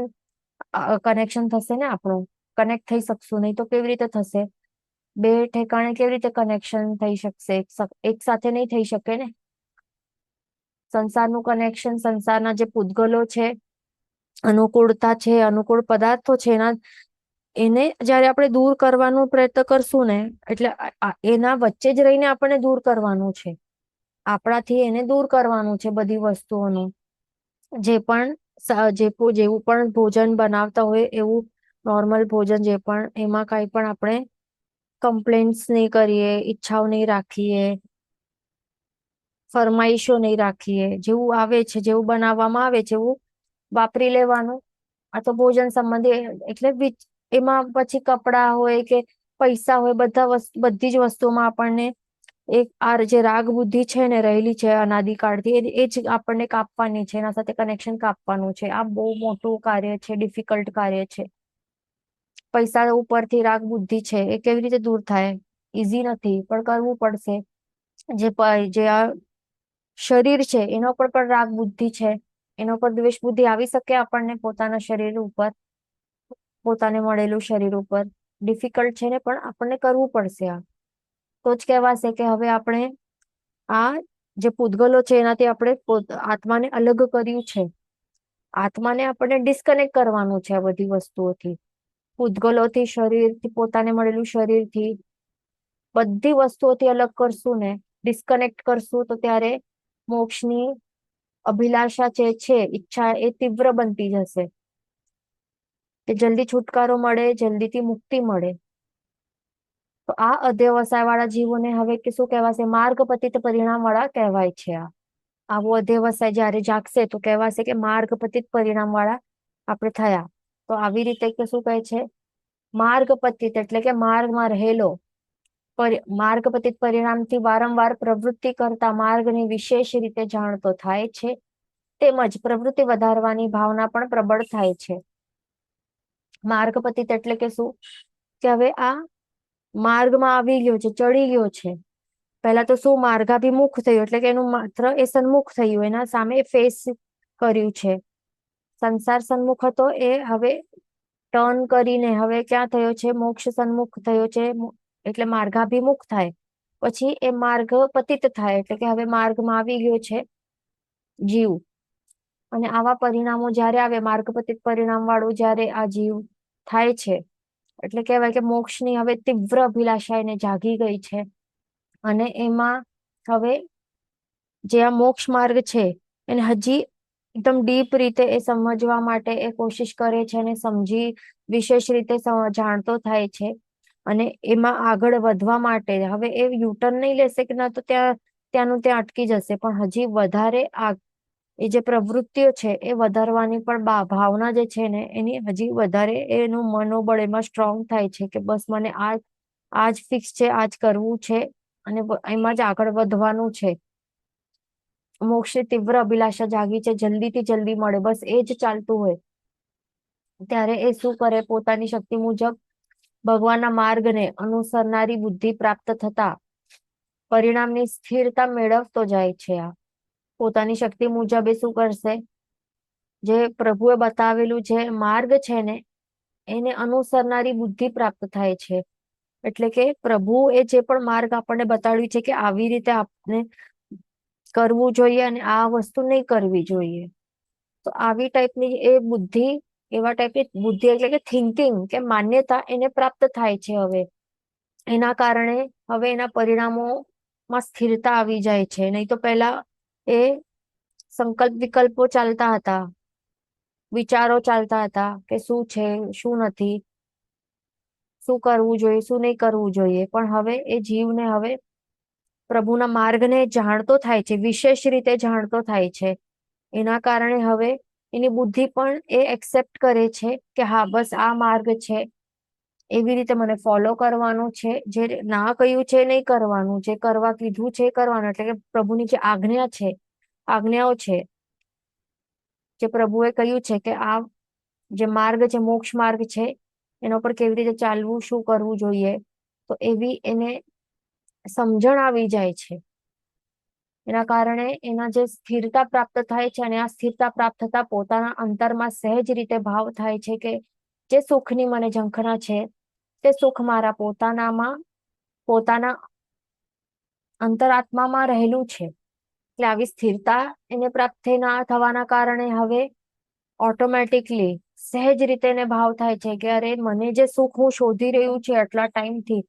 થશે ને, આપણું કનેક્ટ થઈ શકશું. નહીં તો કેવી રીતે થશે? બે ઠેકાણે કેવી રીતે કનેક્શન થઈ શકશે? એક સાથે નહીં થઈ શકે ને. સંસારનું કનેક્શન, સંસારના જે પૂતગલો છે, અનુકૂળતા છે, અનુકૂળ પદાર્થો છે, એને જયારે આપણે દૂર કરવાનો પ્રયત્ન કરશું ને, એટલે એના વચ્ચે જ રહીને આપણે દૂર કરવાનું છે. આપણાથી એને દૂર કરવાનું છે બધી વસ્તુઓનું. જેવું પણ ભોજન બનાવતા હોય એવું નોર્મલ ભોજન, જે પણ એમાં કઈ પણ આપણે કમ્પ્લેન્ટ્સ નહીં કરીએ, ઈચ્છાઓ નહીં રાખીએ, ફરમાઈશો નહીં રાખીએ. જેવું આવે છે, જેવું બનાવવામાં આવે છે એવું વાપરી લેવાનું. આ તો ભોજન સંબંધી, એટલે એમાં પછી કપડા હોય કે પૈસા હોય, બધી જ વસ્તુમાં આપણને આ જે રાગ બુદ્ધિ છે ને રહેલી છે અનાદિકાળથી, એ જ આપણને કાપવાની છે, એના સાથે કનેક્શન કાપવાનું છે. આ બહુ મોટું કાર્ય છે, ડિફિકલ્ટ કાર્ય છે. પૈસા ઉપરથી રાગ બુદ્ધિ છે એ કેવી રીતે દૂર થાય? ઈઝી નથી, પણ કરવું પડશે. જે આ શરીર છે એના ઉપર પણ રાગ બુદ્ધિ છે, એના ઉપર દ્વેષ બુદ્ધિ આવી શકે આપણને પોતાના શરીર ઉપર, પોતાને મળેલું શરીર ઉપર. ડિફિકલ્ટ છે ને, પણ આપણને કરવું પડશે આ. તો જ કહેવાશે કે હવે આપણે આ જે પૂતગલો છે એનાથી આપણે આત્માને અલગ કર્યું છે. આત્માને આપણે ડિસ્કનેક્ટ કરવાનું છે આ બધી વસ્તુઓથી, પૂતગલોથી, શરીરથી, પોતાને મળેલું શરીરથી, બધી વસ્તુઓથી અલગ કરશું ને, ડિસ્કનેક્ટ કરશું, તો ત્યારે મોક્ષની અભિલાષા જે છે, ઈચ્છા, એ તીવ્ર બનતી જશે કે જલ્દી છુટકારો મળે, જલ્દીથી મુક્તિ મળે. તો આ અધ્યવસાય વાળા જીવોને હવે કે શું કહેવાશે? માર્ગ પતિત પરિણામ વાળા કહેવાય છે. આવો અધ્યવસાય જયારે જાગશે તો કહેવાશે કે માર્ગ પતિત પરિણામ વાળા આપણે થયા. તો આવી રીતે કે શું કહે છે? માર્ગ પતિત એટલે કે માર્ગમાં રહેલો, માર્ગ પતિત પરિણામથી વારંવાર પ્રવૃત્તિ કરતા માર્ગને વિશેષ રીતે જાણતો થાય છે, તેમજ પ્રવૃત્તિ વધારવાની ભાવના પણ પ્રબળ થાય છે. માર્ગ પતિત એટલે કે શું? કે હવે આ માર્ગમાં આવી ગયો છે, ચડી ગયો છે. પહેલા તો શું માર્ગાભિમુખ થયું, એટલે કે એનું માત્ર એ સન્મુખ થયું, એના સામે ફેસ કર્યું છે. સંસાર સન્મુખ હતો, એ હવે ટર્ન કરીને હવે ક્યાં થયો છે? મોક્ષ સન્મુખ થયો છે. એટલે માર્ગાભિમુખ થાય પછી એ માર્ગ પતિત થાય, એટલે કે હવે માર્ગમાં આવી ગયો છે જીવ. અને આવા પરિણામો જયારે આવે, માર્ગ પતિત પરિણામ વાળું જયારે આ જીવ થાય છે, એટલે કહેવાય કે મોક્ષની હવે તીવ્ર અભિલાષા એને જાગી ગઈ છે. અને એમાં હવે જે આ મોક્ષ માર્ગ છે એને હજી એકદમ ડીપ રીતે એ સમજવા માટે એ કોશિશ કરે છે, અને સમજી વિશેષ રીતે જાણતો થાય છે. અને એમાં આગળ વધવા માટે હવે એ યુટર્ન નહીં લેશે કે ના તો ત્યાંનું ત્યાં અટકી જશે, પણ હજી વધારે એ જે પ્રવૃત્તિઓ છે એ વધારવાની પણ ભાવના જે છે ને, એની હજી વધારે એનું મનોબળ એમાં સ્ટ્રોંગ થાય છે કે બસ મને આજ ફિક્સ છે, આજ કરવું છે, અને એમાં જ આગળ વધવાનું છે. મોક્ષની તીવ્ર અભિલાષા જાગી છે, જલ્દીથી જલ્દી મળે, બસ એ જ ચાલતું હોય. ત્યારે એ શું કરે? પોતાની શક્તિ મુજબ ભગવાનના માર્ગને અનુસરનારી બુદ્ધિ પ્રાપ્ત થતા પરિણામની સ્થિરતા મેળવતો જાય છે. આ પોતાની શક્તિ મુજબ એ શું કરશે? જે પ્રભુએ બતાવેલું જે માર્ગ છે ને, એને અનુસરનારી બુદ્ધિ પ્રાપ્ત થાય છે. એટલે કે પ્રભુ એ જે પણ માર્ગ આપણને બતાડ્યું છે કે આવી રીતે આપણે કરવું જોઈએ અને આ વસ્તુ નહીં કરવી જોઈએ, તો આવી ટાઈપની એ બુદ્ધિ, એવા ટાઈપની બુદ્ધિ એટલે કે થિંકિંગ, કે માન્યતા એને પ્રાપ્ત થાય છે. હવે એના કારણે હવે એના પરિણામોમાં સ્થિરતા આવી જાય છે. નહીં તો પહેલા એ સંકલ્પ વિકલ્પો ચાલતા હતા, વિચારો ચાલતા હતા કે શું છે, શું નથી, શું કરવું જોઈએ, શું નહીં કરવું જોઈએ. પણ હવે એ જીવને હવે પ્રભુના માર્ગને જાણતો થાય છે, વિશેષ રીતે જાણતો થાય છે. એના કારણે હવે એની બુદ્ધિ પણ એ એક્સેપ્ટ કરે છે કે હા, બસ આ માર્ગ છે, એવી રીતે મને ફોલો કરવાનું છે. જે ના કહ્યું છે નહીં કરવાનું, જે કરવા કીધું છે કરવાનું. એટલે કે પ્રભુની જે આજ્ઞાઓ છે, જે પ્રભુએ કહ્યું છે કે આ જે માર્ગ છે, મોક્ષ માર્ગ છે, એના પર કેવી રીતે ચાલવું, શું કરવું જોઈએ, તો એવી એને સમજણ આવી જાય છે. એના કારણે એના જે સ્થિરતા પ્રાપ્ત થાય છે, અને આ સ્થિરતા પ્રાપ્ત થતા પોતાના અંતરમાં સહેજ રીતે ભાવ થાય છે કે જે સુખની મને ઝંખના છે, તે સુખ મારા પોતાના અંતરાત્મામાં રહેલું છે. એટલે આવી સ્થિરતા એને પ્રાપ્ત થવાના કારણે હવે ઓટોમેટિકલી સહેજ રીતે એને ભાવ થાય છે કે અરે, મને જે સુખ હું શોધી રહ્યું છે આટલા ટાઈમથી,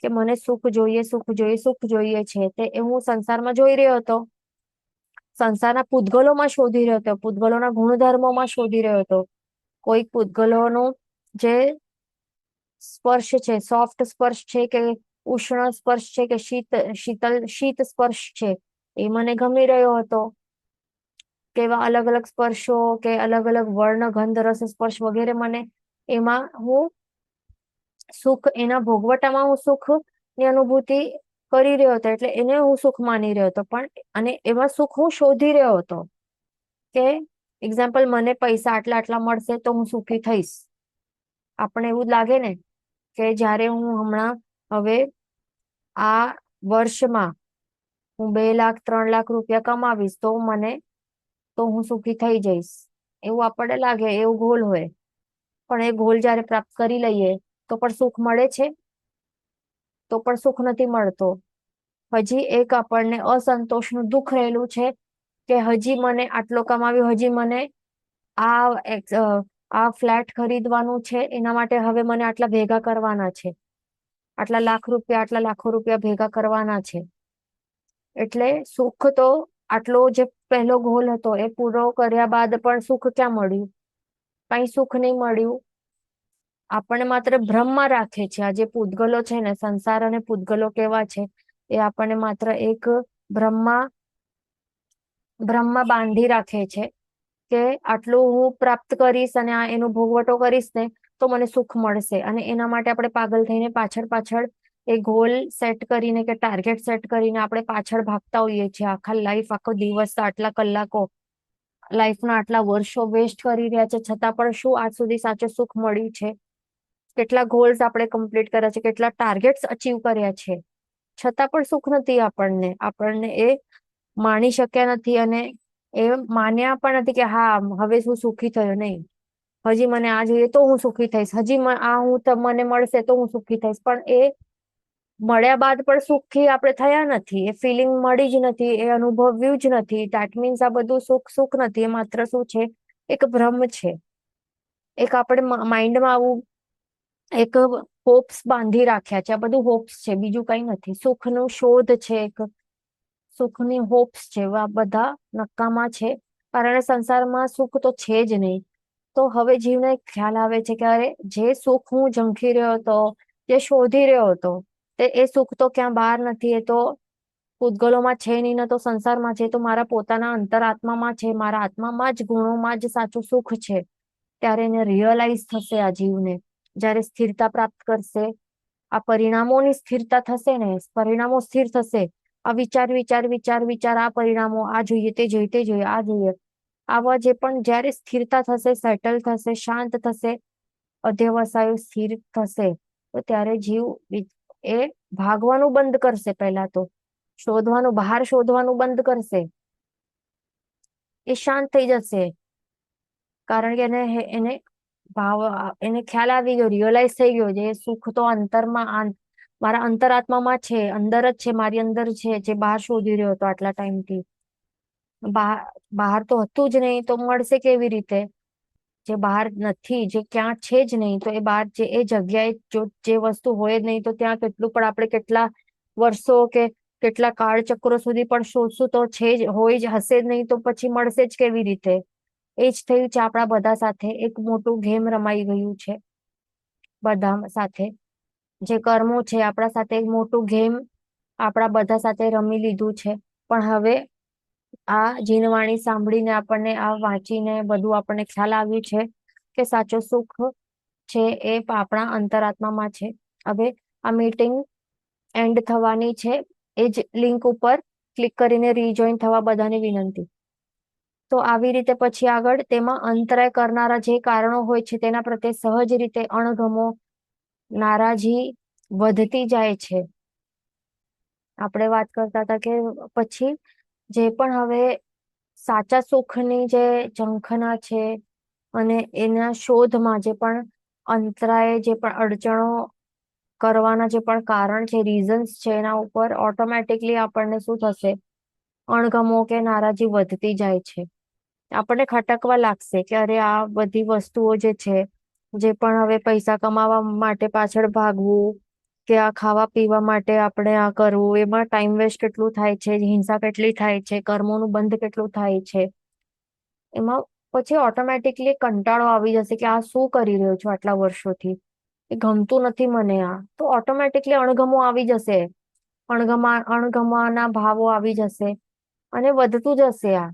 કે મને સુખ જોઈએ, સુખ જોઈએ, સુખ જોઈએ છે, તે હું સંસારમાં જોઈ રહ્યો હતો, સંસારના પૂતગલોમાં શોધી રહ્યો હતો, પૂતગલોના ગુણધર્મોમાં શોધી રહ્યો હતો. કોઈક પૂતગલોનું જે સ્પર્શ છે, સોફ્ટ સ્પર્શ છે, કે ઉષ્ણ સ્પર્શ છે, કે શીત સ્પર્શ છે, એ મને ગમી રહ્યો હતો. કેવા અલગ અલગ સ્પર્શો, કે અલગ અલગ વર્ણ, ગંધ, રસ, સ્પર્શ વગેરે, મને એમાં હું સુખ, એના ભોગવટામાં હું સુખ ની અનુભૂતિ કરી રહ્યો હતો. એટલે એને હું સુખ માની રહ્યો હતો. પણ અને એમાં સુખ હું શોધી રહ્યો હતો કે એક્ઝામ્પલ, મને પૈસા આટલા આટલા મળશે તો હું સુખી થઈશ. આપણે એવું જ લાગે ને કે જ્યારે હું હમણાં હવે આ વર્ષમાં હું 2 લાખ 3 લાખ રૂપિયા કમાવીશ તો હું સુખી થઈ જઈશ, એવું આપણને લાગે, એવું ગોલ હોય. પણ એ ગોલ જયારે પ્રાપ્ત કરી લઈએ તો પણ સુખ મળે છે? તો પણ સુખ નથી મળતો. હજી એક આપણને અસંતોષનું દુઃખ રહેલું છે કે હજી મને આટલો કમાવ્યો, હજી મને આ ફ્લેટ ખરીદવાનું છે, એના માટે હવે મને આટલા ભેગા કરવાના છે, આટલા લાખ રૂપિયા, આટલા લાખો રૂપિયા ભેગા કરવાના છે. એટલે સુખ તો આટલો જે પહેલો ગોલ હતો એ પૂરો કર્યા બાદ પણ સુખ ક્યાં મળ્યું? કઈ સુખ નહીં મળ્યું. આપણને માત્ર ભ્રમમાં રાખે છે. આ જે પૂતગલો છે ને, સંસાર અને પૂતગલો કેવા છે, એ આપણને માત્ર એક ભ્રમમાં બાંધી રાખે છે કે આટલું હું પ્રાપ્ત કરીશ અને એનો ભોગવટો કરીશ ને તો મને સુખ મળશે. અને એના માટે આપણે પાગલ થઈને પાછળ એ ગોલ સેટ કરીને કે ટાર્ગેટ સેટ કરીને આપણે પાછળ ભાગતા હોઈએ છીએ. આખા લાઈફ, આખો દિવસ, આટલા કલાકો, લાઈફના આટલા વર્ષો વેસ્ટ કરી રહ્યા છે, છતાં પણ શું આજ સુધી સાચું સુખ મળ્યું છે? કેટલા ગોલ્સ આપણે કમ્પ્લીટ કર્યા છે, કેટલા ટાર્ગેટ્સ અચીવ કર્યા છે, છતાં પણ સુખ નથી આપણને એ માણી શક્યા નથી. અને એ માન્યા પણ નથી કે હા હવે હું સુખી થયો. નહીં, હજી મને આ જોઈએ તો હું સુખી થઈશ, હજી મને મળશે તો હું સુખી થઈશ. પણ એ મળ્યા બાદ પણ સુખી આપણે થયા નથી. એ ફિલિંગ મળી જ નથી, એ અનુભવ્યું જ નથી. દેટ મીન્સ આ બધું સુખ નથી. એ માત્ર શું છે? એક ભ્રમ છે. એક આપણે માઇન્ડમાં આવું એક હોપ્સ બાંધી રાખ્યા છે. આ બધું હોપ્સ છે, બીજું કઈ નથી. સુખનું શોધ છે, એક સુખની હોપ્સ છે. આ બધા નકામા છે, કારણ સંસારમાં સુખ તો છે જ નહીં. તો હવે જીવને એક ખ્યાલ આવે છે કે અરે જે સુખ હું ઝંખી રહ્યો હતો, જે શોધી રહ્યો હતો, એ સુખ તો ક્યાં બહાર નથી. એ તો પૂતગલોમાં છે નહીં, ન તો સંસારમાં છે, તો મારા પોતાના અંતરાત્મામાં છે. મારા આત્મામાં જ, ગુણોમાં જ સાચું સુખ છે. ત્યારે એને રિયલાઇઝ થશે આ જીવને, જ્યારે સ્થિરતા પ્રાપ્ત કરશે, આ પરિણામોની સ્થિરતા થશે ને, પરિણામો સ્થિર થશે. આ વિચાર, આ પરિણામો, આ જોઈએ, તે જોઈએ, તે જોઈએ, આ જોઈએ, આવા જે પણ જ્યારે સ્થિરતા થશે, સેટલ થશે, શાંત થશે, અધ્યવસાયો સ્થિર થશે, તો ત્યારે જીવ એ ભાગવાનું બંધ કરશે. પહેલા તો બહાર શોધવાનું બંધ કરશે. એ શાંત થઈ જશે, કારણ કે એને ખ્યાલ આવી ગયો, રિયલાઇઝ થઈ ગયો, જે સુખ તો અંતરમાં, મારા અંતરાત્મામાં છે, અંદર જ છે, મારી અંદર છે, જે બહાર શોધી રહ્યો હતો આટલા ટાઈમથી. બહાર તો હતું જ નહીં, તો મળશે કેવી રીતે? જે બહાર નથી, જે ક્યાં છે જ નહીં, તો એ બહાર એ જગ્યાએ જે વસ્તુ હોય જ નહીં, તો ત્યાં કેટલું પણ આપણે કેટલા વર્ષો કે કેટલા કાળચક્રો સુધી પણ શોધશું તો છે જ, હોય જ, હશે જ નહીં, તો પછી મળશે જ કેવી રીતે? એ જ થયું છે આપણા બધા સાથે. એક મોટું ગેમ રમાઈ ગયું છે બધા સાથે. જે કર્મો છે આપણા સાથે, એક મોટું ગેમ આપણા બધા સાથે રમી લીધું છે. પણ હવે આ જીનવાણી સાંભળીને, આપણને આ વાંચીને બધું આપણને ખ્યાલ આવ્યું છે કે સાચો સુખ છે એ આપણા અંતરાત્મામાં છે. હવે આ મીટિંગ એન્ડ થવાની છે. એ જ લિંક ઉપર ક્લિક કરીને રીજોઈન થવા બધાને વિનંતી. તો આવી રીતે પછી આગળ તેમાં અંતરાય કરનારા જે કારણો હોય છે તેના પ્રત્યે સહજ રીતે અણગમો, નારાજી વધતી જાય છે. આપણે વાત કરતા હતા કે પછી જે પણ હવે સાચા સુખની જે ઝંખના છે અને એના શોધમાં જે પણ અંતરાય, જે પણ અડચણો કરવાના જે પણ કારણ છે, રીઝન્સ છે, એના ઉપર ઓટોમેટિકલી આપણને શું થશે? અણગમો કે નારાજી વધતી જાય છે. આપણને ખટકવા લાગશે કે અરે આ બધી વસ્તુઓ જે છે, જે પણ હવે પૈસા કમાવા માટે પાછળ ભાગવું, કે આ ખાવા પીવા માટે આપણે આ કરવું, એમાં ટાઈમ વેસ્ટ કેટલું થાય છે, હિંસા કેટલી થાય છે, કર્મોનું બંધ કેટલું થાય છે, એમાં પછી ઓટોમેટિકલી કંટાળો આવી જશે કે આ શું કરી રહ્યો છું આટલા વર્ષોથી, એ ગમતું નથી મને. આ તો ઓટોમેટિકલી અણગમો આવી જશે, અણગમાના ભાવો આવી જશે અને વધતું જશે. આ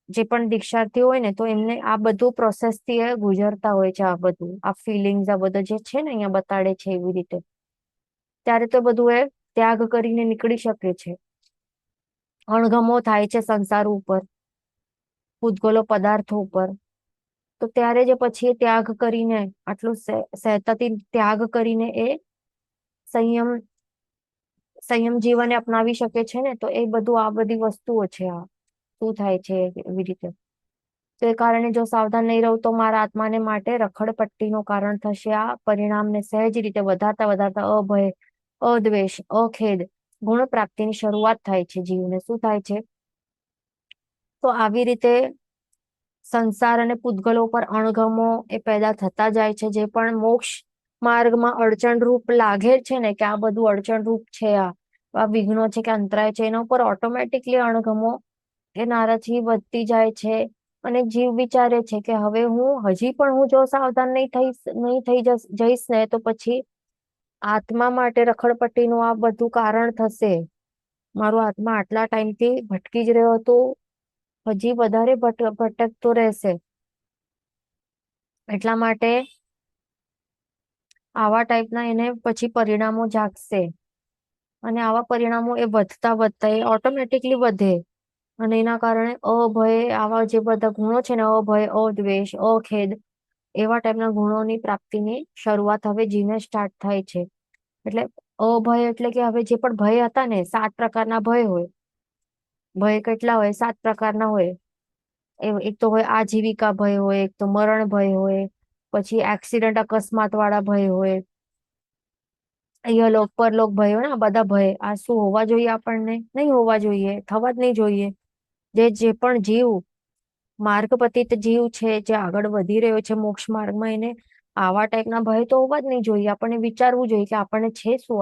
જે પણ દીક્ષાર્થી હોય ને, તો એમને આ બધું પ્રોસેસથી ગુજરતા હોય છે. આ બધું, આ ફિલિંગ્સ, આ બધું જે છે ને અહીંયા બતાડે છે એવી રીતે, ત્યારે તો બધું એ ત્યાગ કરીને નીકળી શકે છે. અણગમો થાય છે સંસાર ઉપર, પૂતગલો પદાર્થો ઉપર, તો ત્યારે જે પછી એ ત્યાગ કરીને, આટલું સહેતાથી ત્યાગ કરીને એ સંયમ જીવન અપનાવી શકે છે ને, તો એ બધું આ બધી વસ્તુઓ છે. આ શું થાય છે એવી રીતે. તો એ કારણે જો સાવધાન નહીં રહું તો મારા આત્માને માટે રખડપટ્ટીનું કારણ થશે. આ પરિણામને સહેજ રીતે વધારતા વધારતા અભય, અદ્વેષ, અખેદ, ગુણ પ્રાપ્તિની શરૂઆત થાય છે. જીવને શું થાય છે? તો આવી રીતે સંસાર અને પૂતગલો પર અણગમો એ પેદા થતા જાય છે. જે પણ મોક્ષ માર્ગમાં અડચણરૂપ લાગે છે ને, કે આ બધું અડચણરૂપ છે, આ વિઘ્નો છે કે અંતરાય છે, એના ઉપર ઓટોમેટિકલી અણગમો એ નારાજગી વધતી જાય છે. અને જીવ વિચારે છે કે હવે હજી પણ હું જો સાવધાન નહીં થઈ જઈશ ને, તો પછી આત્મા માટે રખડપટ્ટીનું આ બધું કારણ થશે. મારું આત્મા આટલા ટાઈમથી ભટકી જ રહ્યો હતો, હજી વધારે ભટકતો રહેશે. એટલા માટે આવા ટાઈપના એને પછી પરિણામો જાગશે. અને આવા પરિણામો એ વધતા વધતા એ ઓટોમેટિકલી વધે. અને એના કારણે અભય, આવા જે બધા ગુણો છે ને, અભય, અદ્વેષ, અખેદ, એવા ટાઈપના ગુણોની પ્રાપ્તિની શરૂઆત હવે જીવને સ્ટાર્ટ થાય છે. એટલે અભય એટલે કે હવે જે પણ ભય હતા ને, 7 પ્રકારના ભય હોય. ભય કેટલા હોય? 7 પ્રકારના હોય. એક તો હોય આજીવિકા ભય હોય, એક તો મરણ ભય હોય, પછી એક્સિડન્ટ અકસ્માત વાળા ભય હોય, યલોક પરલોક ભય હોય ને. આ બધા ભય આ શું હોવા જોઈએ? આપણને નહીં હોવા જોઈએ, થવા જ નહીં જોઈએ. જે પણ જીવ માર્ગ પતિત જીવ છે, જે આગળ વધી રહ્યો છે મોક્ષ માર્ગમાં, એને આવા ટાઈપના ભય તો હોવા જ નહીં જોઈએ. આપણને વિચારવું જોઈએ કે આપણને છે શું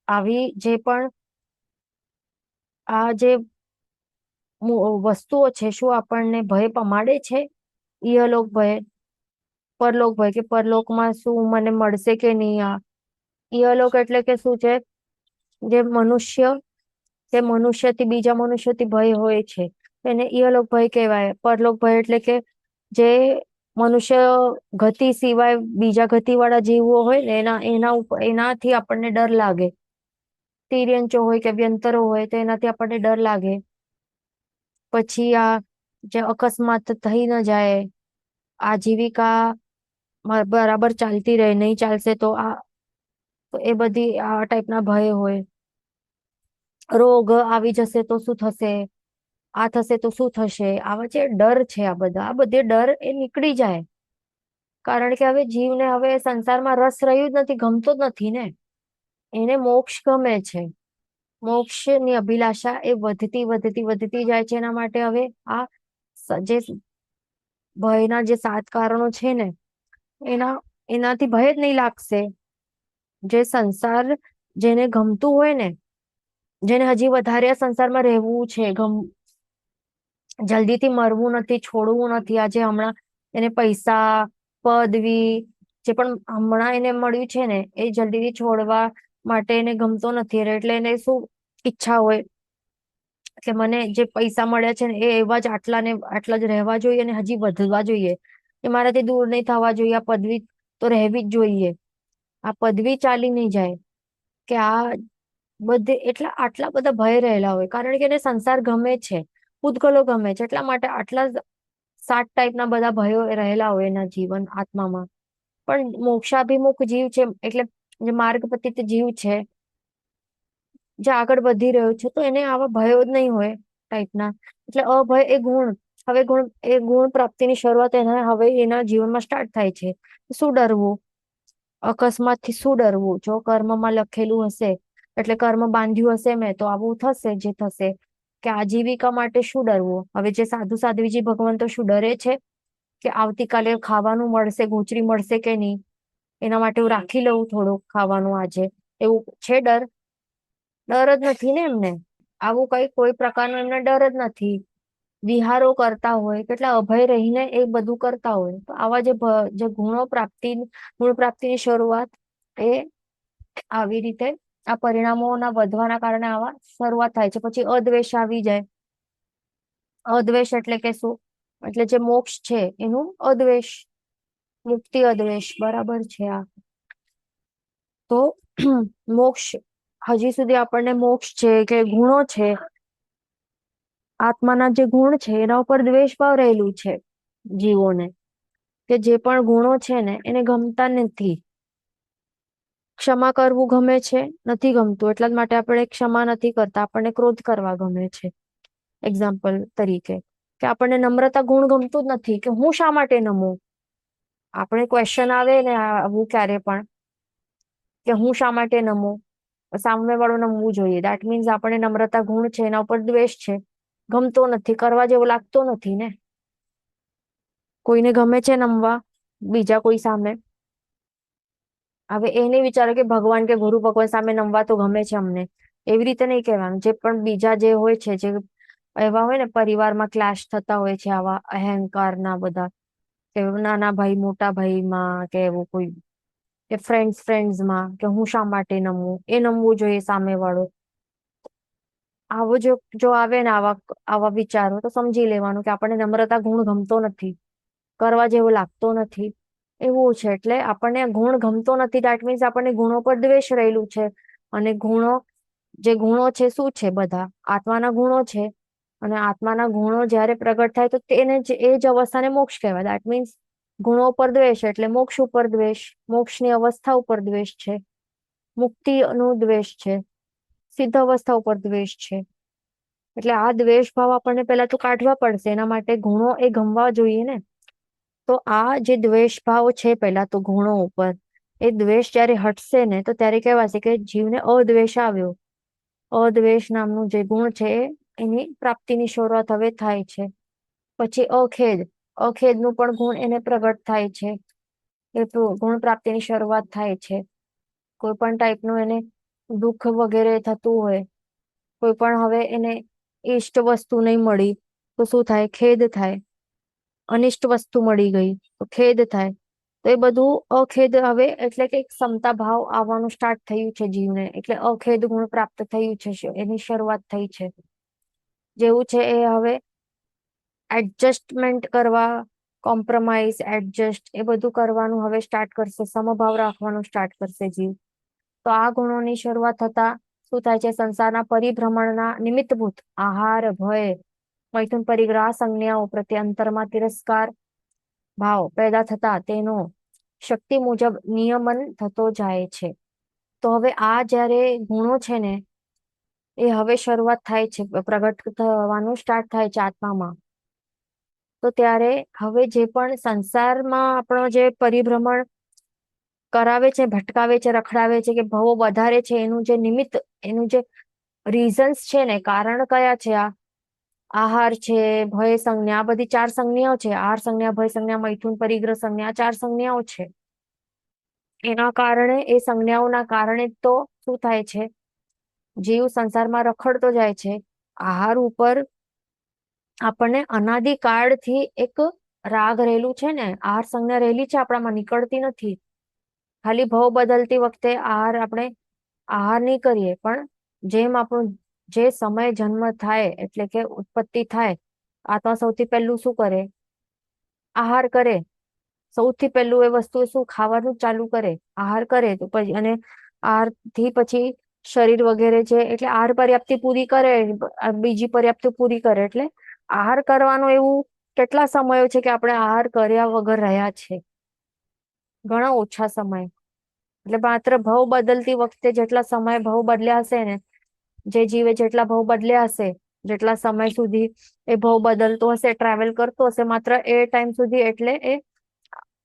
આવી જે પણ આ જે વસ્તુઓ છે, શું આપણને ભય પમાડે છે? ઇહલોક ભય, પરલોક ભય, કે પરલોકમાં શું મને મળશે કે નહીં? આ ઇહલોક એટલે કે શું છે? જે મનુષ્યથી બીજા મનુષ્યથી ભય હોય છે, એને ઇહલોક ભય કહેવાય. પરલોક ભય એટલે કે જે મનુષ્ય ગતિ સિવાય બીજા ગતિ વાળા જીવો હોય ને, એનાથી આપણને ડર લાગે. તિર્યંચો હોય કે વ્યંતરો હોય, તો એનાથી આપણને ડર લાગે. પછી આ જે અકસ્માત થઈ ન જાય, આજીવિકા બરાબર ચાલતી રહે, નહીં ચાલશે તો એ બધી આ ટાઈપના ભય હોય. રોગ આવી જશે તો શું થશે? આ થશે તો શું થશે? આવા જે ડર છે, આ બધે ડર એ નીકળી જાય. કારણ કે હવે જીવને હવે સંસારમાં રસ રહ્યું જ નથી, ગમતો જ નથી ને. એને મોક્ષ ગમે છે. મોક્ષની અભિલાષા એ વધતી વધતી વધતી જાય છે. એના માટે હવે આ જે ભયના જે 7 કારણો છે ને, એનાથી ભય જ નહીં લાગશે. જે સંસાર જેને ગમતું હોય ને, જેને હજી વધારે આ સંસારમાં રહેવું છે, જલ્દીથી મરવું નથી, છોડવું નથી. આજે હમણાં એને પૈસા, પદવી, જે પણ હમણાં એને મળ્યું છે ને, એ જલ્દીથી છોડવા માટે એને ગમતો નથી. એટલે એને શું ઈચ્છા હોય કે મને જે પૈસા મળ્યા છે ને, એ એવા જ આટલા જ રહેવા જોઈએ, અને હજી વધવા જોઈએ. એ મારાથી દૂર નહીં થવા જોઈએ. આ પદવી તો રહેવી જ જોઈએ. આ પદવી ચાલી નહીં જાય. કે આ બધે આટલા બધા ભય રહેલા હોય, કારણ કે એને સંસાર ગમે છે, પૂતગલો ગમે છે. એટલા માટે આટલા 7 ટાઈપના બધા ભયો રહેલા હોય એના જીવન આત્મામાં. પણ મોક્ષાભિમુખ જીવ છે, એટલે જે માર્ગ પતિત જીવ છે, જે આગળ વધી રહ્યો છે, તો એને આવા ભયો જ નહીં હોય ટાઈપના. એટલે અભય એ ગુણ પ્રાપ્તિની શરૂઆત હવે એના જીવનમાં સ્ટાર્ટ થાય છે. શું ડરવું? અકસ્માતથી શું ડરવું? જો કર્મમાં લખેલું હશે, એટલે કર્મ બાંધ્યું હશે મેં, તો આવું થશે જે થશે. કે આજીવિકા માટે શું ડરવું? હવે જે સાધુ સાધ્વીજી ભગવાન તો શું ડરે છે કે આવતીકાલે ખાવાનું મળશે, ગોચરી મળશે કે નહીં, એના માટે હું રાખી લઉં થોડું ખાવાનું આજે, એવું છે ડર? ડર જ નથી ને એમને. આવું કોઈ પ્રકારનો એમને ડર જ નથી. વિહારો કરતા હોય, કેટલા અભય રહીને એ બધું કરતા હોય. તો આવા જે ગુણ પ્રાપ્તિની શરૂઆત એ આવી રીતે આ પરિણામોના વધવાના કારણે આવા શરૂઆત થાય છે. પછી અદ્વેષ આવી જાય. અદ્વેષ એટલે કે શું? એટલે જે મોક્ષ છે એનું અદ્વેષ, મુક્તિ અદ્વેષ બરાબર છે. આ તો મોક્ષ, હજી સુધી આપણને મોક્ષ છે કે ગુણો છે, આત્માના જે ગુણ છે, એના ઉપર દ્વેષ ભાવ રહેલું છે જીવોને. કે જે પણ ગુણો છે ને, એને ગમતા નથી. ક્ષમા કરવું ગમે છે, નથી ગમતું, એટલા જ માટે આપણે ક્ષમા નથી કરતા, આપણને ક્રોધ કરવા ગમે છે. એક્ઝામ્પલ તરીકે કે આપણને નમ્રતા ગુણ ગમતું જ નથી, કે હું શા માટે નમું. આપણે ક્વેશ્ચન આવે ને આવું ક્યારે પણ કે હું શા માટે નમું, સામે વાળો નમવું જોઈએ. દેટ મીન્સ આપણે નમ્રતા ગુણ છે, એના ઉપર દ્વેષ છે, ગમતો નથી, કરવા જેવો લાગતો નથી ને. કોઈને ગમે છે નમવા બીજા કોઈ સામે, હવે એ નહીં વિચારો કે ભગવાન કે ગુરુ ભગવાન સામે નમવા તો ગમે છે અમને, એવી રીતે નહીં કહેવાનું. જે પણ બીજા જે હોય છે, જે એવા હોય ને પરિવારમાં ક્લેશ થતા હોય છે, આવા અહંકારના બધા, કે નાના ભાઈ મોટા ભાઈમાં, કે એવું કોઈ, કે ફ્રેન્ડ્સમાં, કે હું શા માટે નમવું, એ નમવું જોઈએ સામે વાળો. આવો જો આવે ને આવા વિચારો, તો સમજી લેવાનું કે આપણને નમ્રતા ગુણ ગમતો નથી, કરવા જેવો લાગતો નથી, એવું છે. એટલે આપણને ગુણ ગમતો નથી, દેટ મીન્સ આપણને ગુણો પર દ્વેષ રહેલું છે. અને જે ગુણો છે શું છે, બધા આત્માના ગુણો છે. અને આત્માના ગુણો જયારે પ્રગટ થાય તો એ જ અવસ્થાને મોક્ષ કહેવાય. દેટ મીન્સ ગુણો ઉપર દ્વેષ એટલે મોક્ષ ઉપર દ્વેષ, મોક્ષની અવસ્થા ઉપર દ્વેષ છે, મુક્તિ નું દ્વેષ છે, સિદ્ધ અવસ્થા ઉપર દ્વેષ છે. એટલે આ દ્વેષ ભાવ આપણને પેલા તો કાઢવા પડશે, એના માટે ગુણો એ ગમવા જોઈએ ને. તો આ જે દ્વેષ ભાવ છે પેલા તો ગુણો ઉપર, એ દ્વેષ જયારે હટશે ને, તો ત્યારે કહેવાશે કે જીવને અદ્વેષ આવ્યો. અદ્વેષ નામનું જે ગુણ છે એની પ્રાપ્તિની શરૂઆત હવે થાય છે. પછી અખેદનું પણ ગુણ એને પ્રગટ થાય છે, એ ગુણ પ્રાપ્તિની શરૂઆત થાય છે. કોઈ પણ ટાઈપનું એને દુઃખ વગેરે થતું હોય, કોઈ પણ હવે એને ઈષ્ટ વસ્તુ નહીં મળી તો શું થાય, ખેદ થાય. અનિષ્ટ વસ્તુ મળી ગઈ તો ખેદ થાય. તો એ બધું અખેદ હવે એટલે કે ક્ષમતા ભાવ આવવાનું સ્ટાર્ટ થયું છે જીવને, એટલે અખેદ ગુણ પ્રાપ્ત થયું છે, એની શરૂઆત થઈ છે. જેવું છે એ હવે એડજસ્ટમેન્ટ કરવા, કોમ્પ્રોમાઇઝ, એડજસ્ટ, એ બધું કરવાનું હવે સ્ટાર્ટ કરશે, સમભાવ રાખવાનું સ્ટાર્ટ કરશે જીવ. તો આ ગુણોની શરૂઆત થતા શું થાય છે, સંસારના પરિભ્રમણના નિમિત્તભૂત આહાર, ભય, મૈથુન પરિગ્રહ સંજ્ઞાઓ પ્રત્યે અંતરમાં તિરસ્કાર ભાવ પેદા થતા તેનો શક્તિ મુજબ નિયમન થતો જાય છે. તો હવે આ જયારે ગુણો છે ને, એ હવે શરૂઆત થાય છે, પ્રગટ થવાનું સ્ટાર્ટ થાય છે આત્મામાં. તો ત્યારે હવે જે પણ સંસારમાં આપણો જે પરિભ્રમણ કરાવે છે, ભટકાવે છે, રખડાવે છે, કે ભવો વધારે છે, એનું જે નિમિત્ત, એનું જે રીઝન્સ છે ને, કારણ કયા છે, આ આહાર છે, ભય સંજ્ઞા, આ બધી 4 સંજ્ઞાઓ છે. આહાર સંજ્ઞા, ભય સંજ્ઞા, મૈથુન પરિગ્રહ સંજ્ઞા, 4 સંજ્ઞાઓ છે. એના કારણે, એ સંજ્ઞાઓના કારણે તો શું થાય છે, જીવ સંસારમાં રખડતો જાય છે. આહાર ઉપર આપણને અનાદિકાળથી એક રાગ રહેલું છે ને, આહાર સંજ્ઞા રહેલી છે આપણામાં, નીકળતી નથી. ખાલી ભાવ બદલતી વખતે આપણે આહાર નહીં કરીએ, પણ જેમ આપણું જે સમય જન્મ થાય એટલે કે ઉત્પત્તિ થાય, આત્મા સૌથી પહેલું શું કરે, આહાર કરે. સૌથી પહેલું એ વસ્તુ શું, ખાવાનું ચાલુ કરે, આહાર કરે. તો પછી અને આહાર થી પછી શરીર વગેરે છે, એટલે આહાર પર્યાપ્તિ પૂરી કરે, બીજી પર્યાપ્તિ પૂરી કરે. એટલે આહાર કરવાનું એવું કેટલા સમયો છે કે આપણે આહાર કર્યા વગર રહ્યા છે, ઘણા ઓછા સમય. એટલે માત્ર ભાવ બદલતી વખતે જેટલા સમય ભાવ બદલ્યા હશે ને, જે જીવે જેટલા ભાવ બદલ્યા હશે, જેટલા સમય સુધી એ ભાવ બદલતો હશે, ટ્રાવેલ કરતો હશે, માત્ર એ ટાઈમ સુધી એટલે એ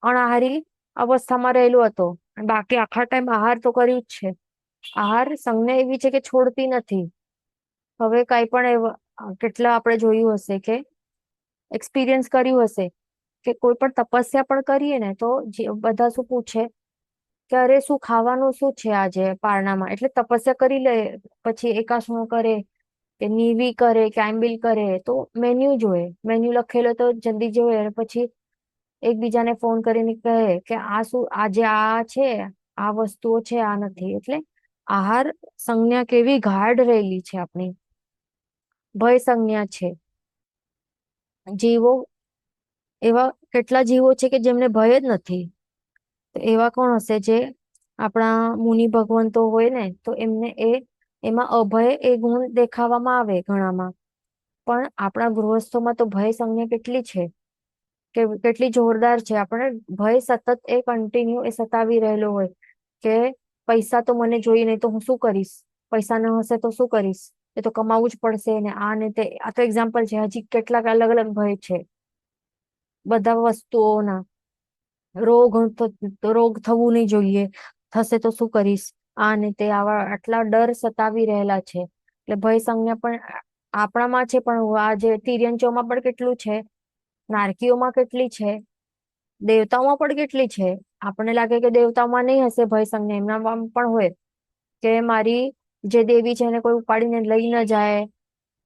અનાહારી અવસ્થામાં રહેલો હતો. બાકી આખા ટાઈમ આહાર તો કર્યું જ છે. આહાર સંજ્ઞા એવી છે કે છોડતી નથી. હવે કઈ પણ કેટલા આપણે જોયું હશે, કે એક્સપિરિયન્સ કર્યું હશે, કે કોઈ પણ તપસ્યા પણ કરીએ ને, તો બધા શું પૂછે કે અરે શું ખાવાનું શું છે આજે પારણામાં, એટલે તપસ્યા કરી લે, પછી એકાસણ કરે, કે નીવી કરે, કે આંબિલ કરે, તો મેન્યુ જોએ, મેન્યુ લખેલો તો જલ્દી જોયે, અને પછી એકબીજાને ફોન કરીને કહે કે આ શું, આજે આ છે, આ વસ્તુઓ છે, આ નથી. એટલે આહાર સંજ્ઞા કેવી ગાઢ રહેલી છે આપણી. ભય સંજ્ઞા છે. જીવો, એવા કેટલા જીવો છે કે જેમને ભય જ નથી. તો એવા કોણ હશે, જે આપણા મુનિ ભગવંતો હોય ને, તો એમાં અભય એ ગુણ દેખાવામાં આવે ઘણામાં. પણ આપણા ગૃહસ્થોમાં તો ભય સંજ્ઞા કેટલી છે, કે કેટલી જોરદાર છે. આપણે ભય સતત એ કન્ટિન્યુ એ સતાવી રહેલો હોય, કે પૈસા તો મને જોઈએ નહીં તો હું શું કરીશ, પૈસા ન હશે તો શું કરીશ, એ તો કમાવું જ પડશે ને આ ને તે. આ તો એક્ઝામ્પલ છે, હજી કેટલાક અલગ અલગ ભય છે બધા વસ્તુઓના. રોગ થવું નહીં જોઈએ, થશે તો શું કરીશ, આ ને તે. આવા આટલા ડર સતાવી રહેલા છે. એટલે ભય સંજ્ઞા પણ આપણામાં છે, પણ આ જે તિર્યંચોમાં પણ કેટલું છે, નારકીઓમાં કેટલી છે, દેવતાઓમાં પણ કેટલી છે. આપણને લાગે કે દેવતાઓમાં નહીં હશે ભય સંજ્ઞા, એમનામાં પણ હોય કે મારી જે દેવી છે એને કોઈ ઉપાડીને લઈ ન જાય,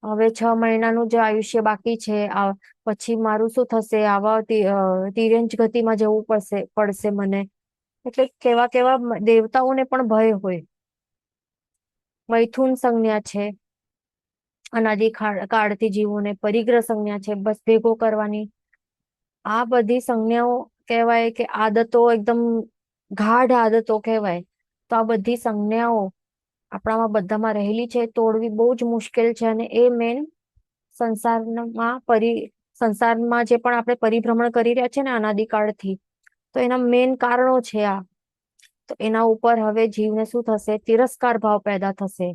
હવે 6 મહિનાનું જે આયુષ્ય બાકી છે, પછી મારું શું થશે, આવા તિર્યંચ ગતિમાં જવું પડશે મને. એટલે કેવા કેવા દેવતાઓને પણ ભય હોય. મૈથુન સંજ્ઞા છે, અનાદિ કાળથી જીવોને. પરિગ્રહ સંજ્ઞા છે, બસ ભેગો કરવાની. આ બધી સંજ્ઞાઓ કહેવાય કે આદતો એકદમ ગાઢ આદતો કહેવાય. તો આ બધી સંજ્ઞાઓ આપણામાં બધામાં રહેલી છે, તોડવી બહુ જ મુશ્કેલ છે. અને એ મેન સંસારમાં જે પણ આપણે પરિભ્રમણ કરી રહ્યા છે ને અનાદિકાળથી, તો એના મેન કારણો છે આ. તો એના ઉપર હવે જીવને શું થશે, તિરસ્કાર ભાવ પેદા થશે.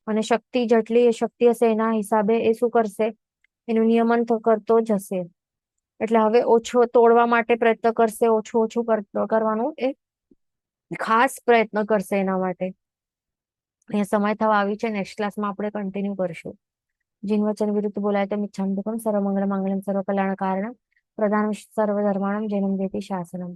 અને શક્તિ જેટલી શક્તિ હશે એના હિસાબે એ શું કરશે, એનું નિયમન કરતો જશે. એટલે હવે ઓછો તોડવા માટે પ્રયત્ન કરશે, ઓછું ઓછું કરવાનું એ ખાસ પ્રયત્ન કરશે એના માટે. અહીંયા સમય થવા આવી છે, નેક્સ્ટ ક્લાસમાં આપણે કન્ટિન્યુ કરશું. જીન વચન વિરુદ્ધ બોલાય તો મિચ્છામિ સર્વ મંગળ માંગલ્યમ સર્વ કલ્યાણ કારણ પ્રધાન સર્વ ધર્માણમ જૈનમ જેતિ શાસનમ.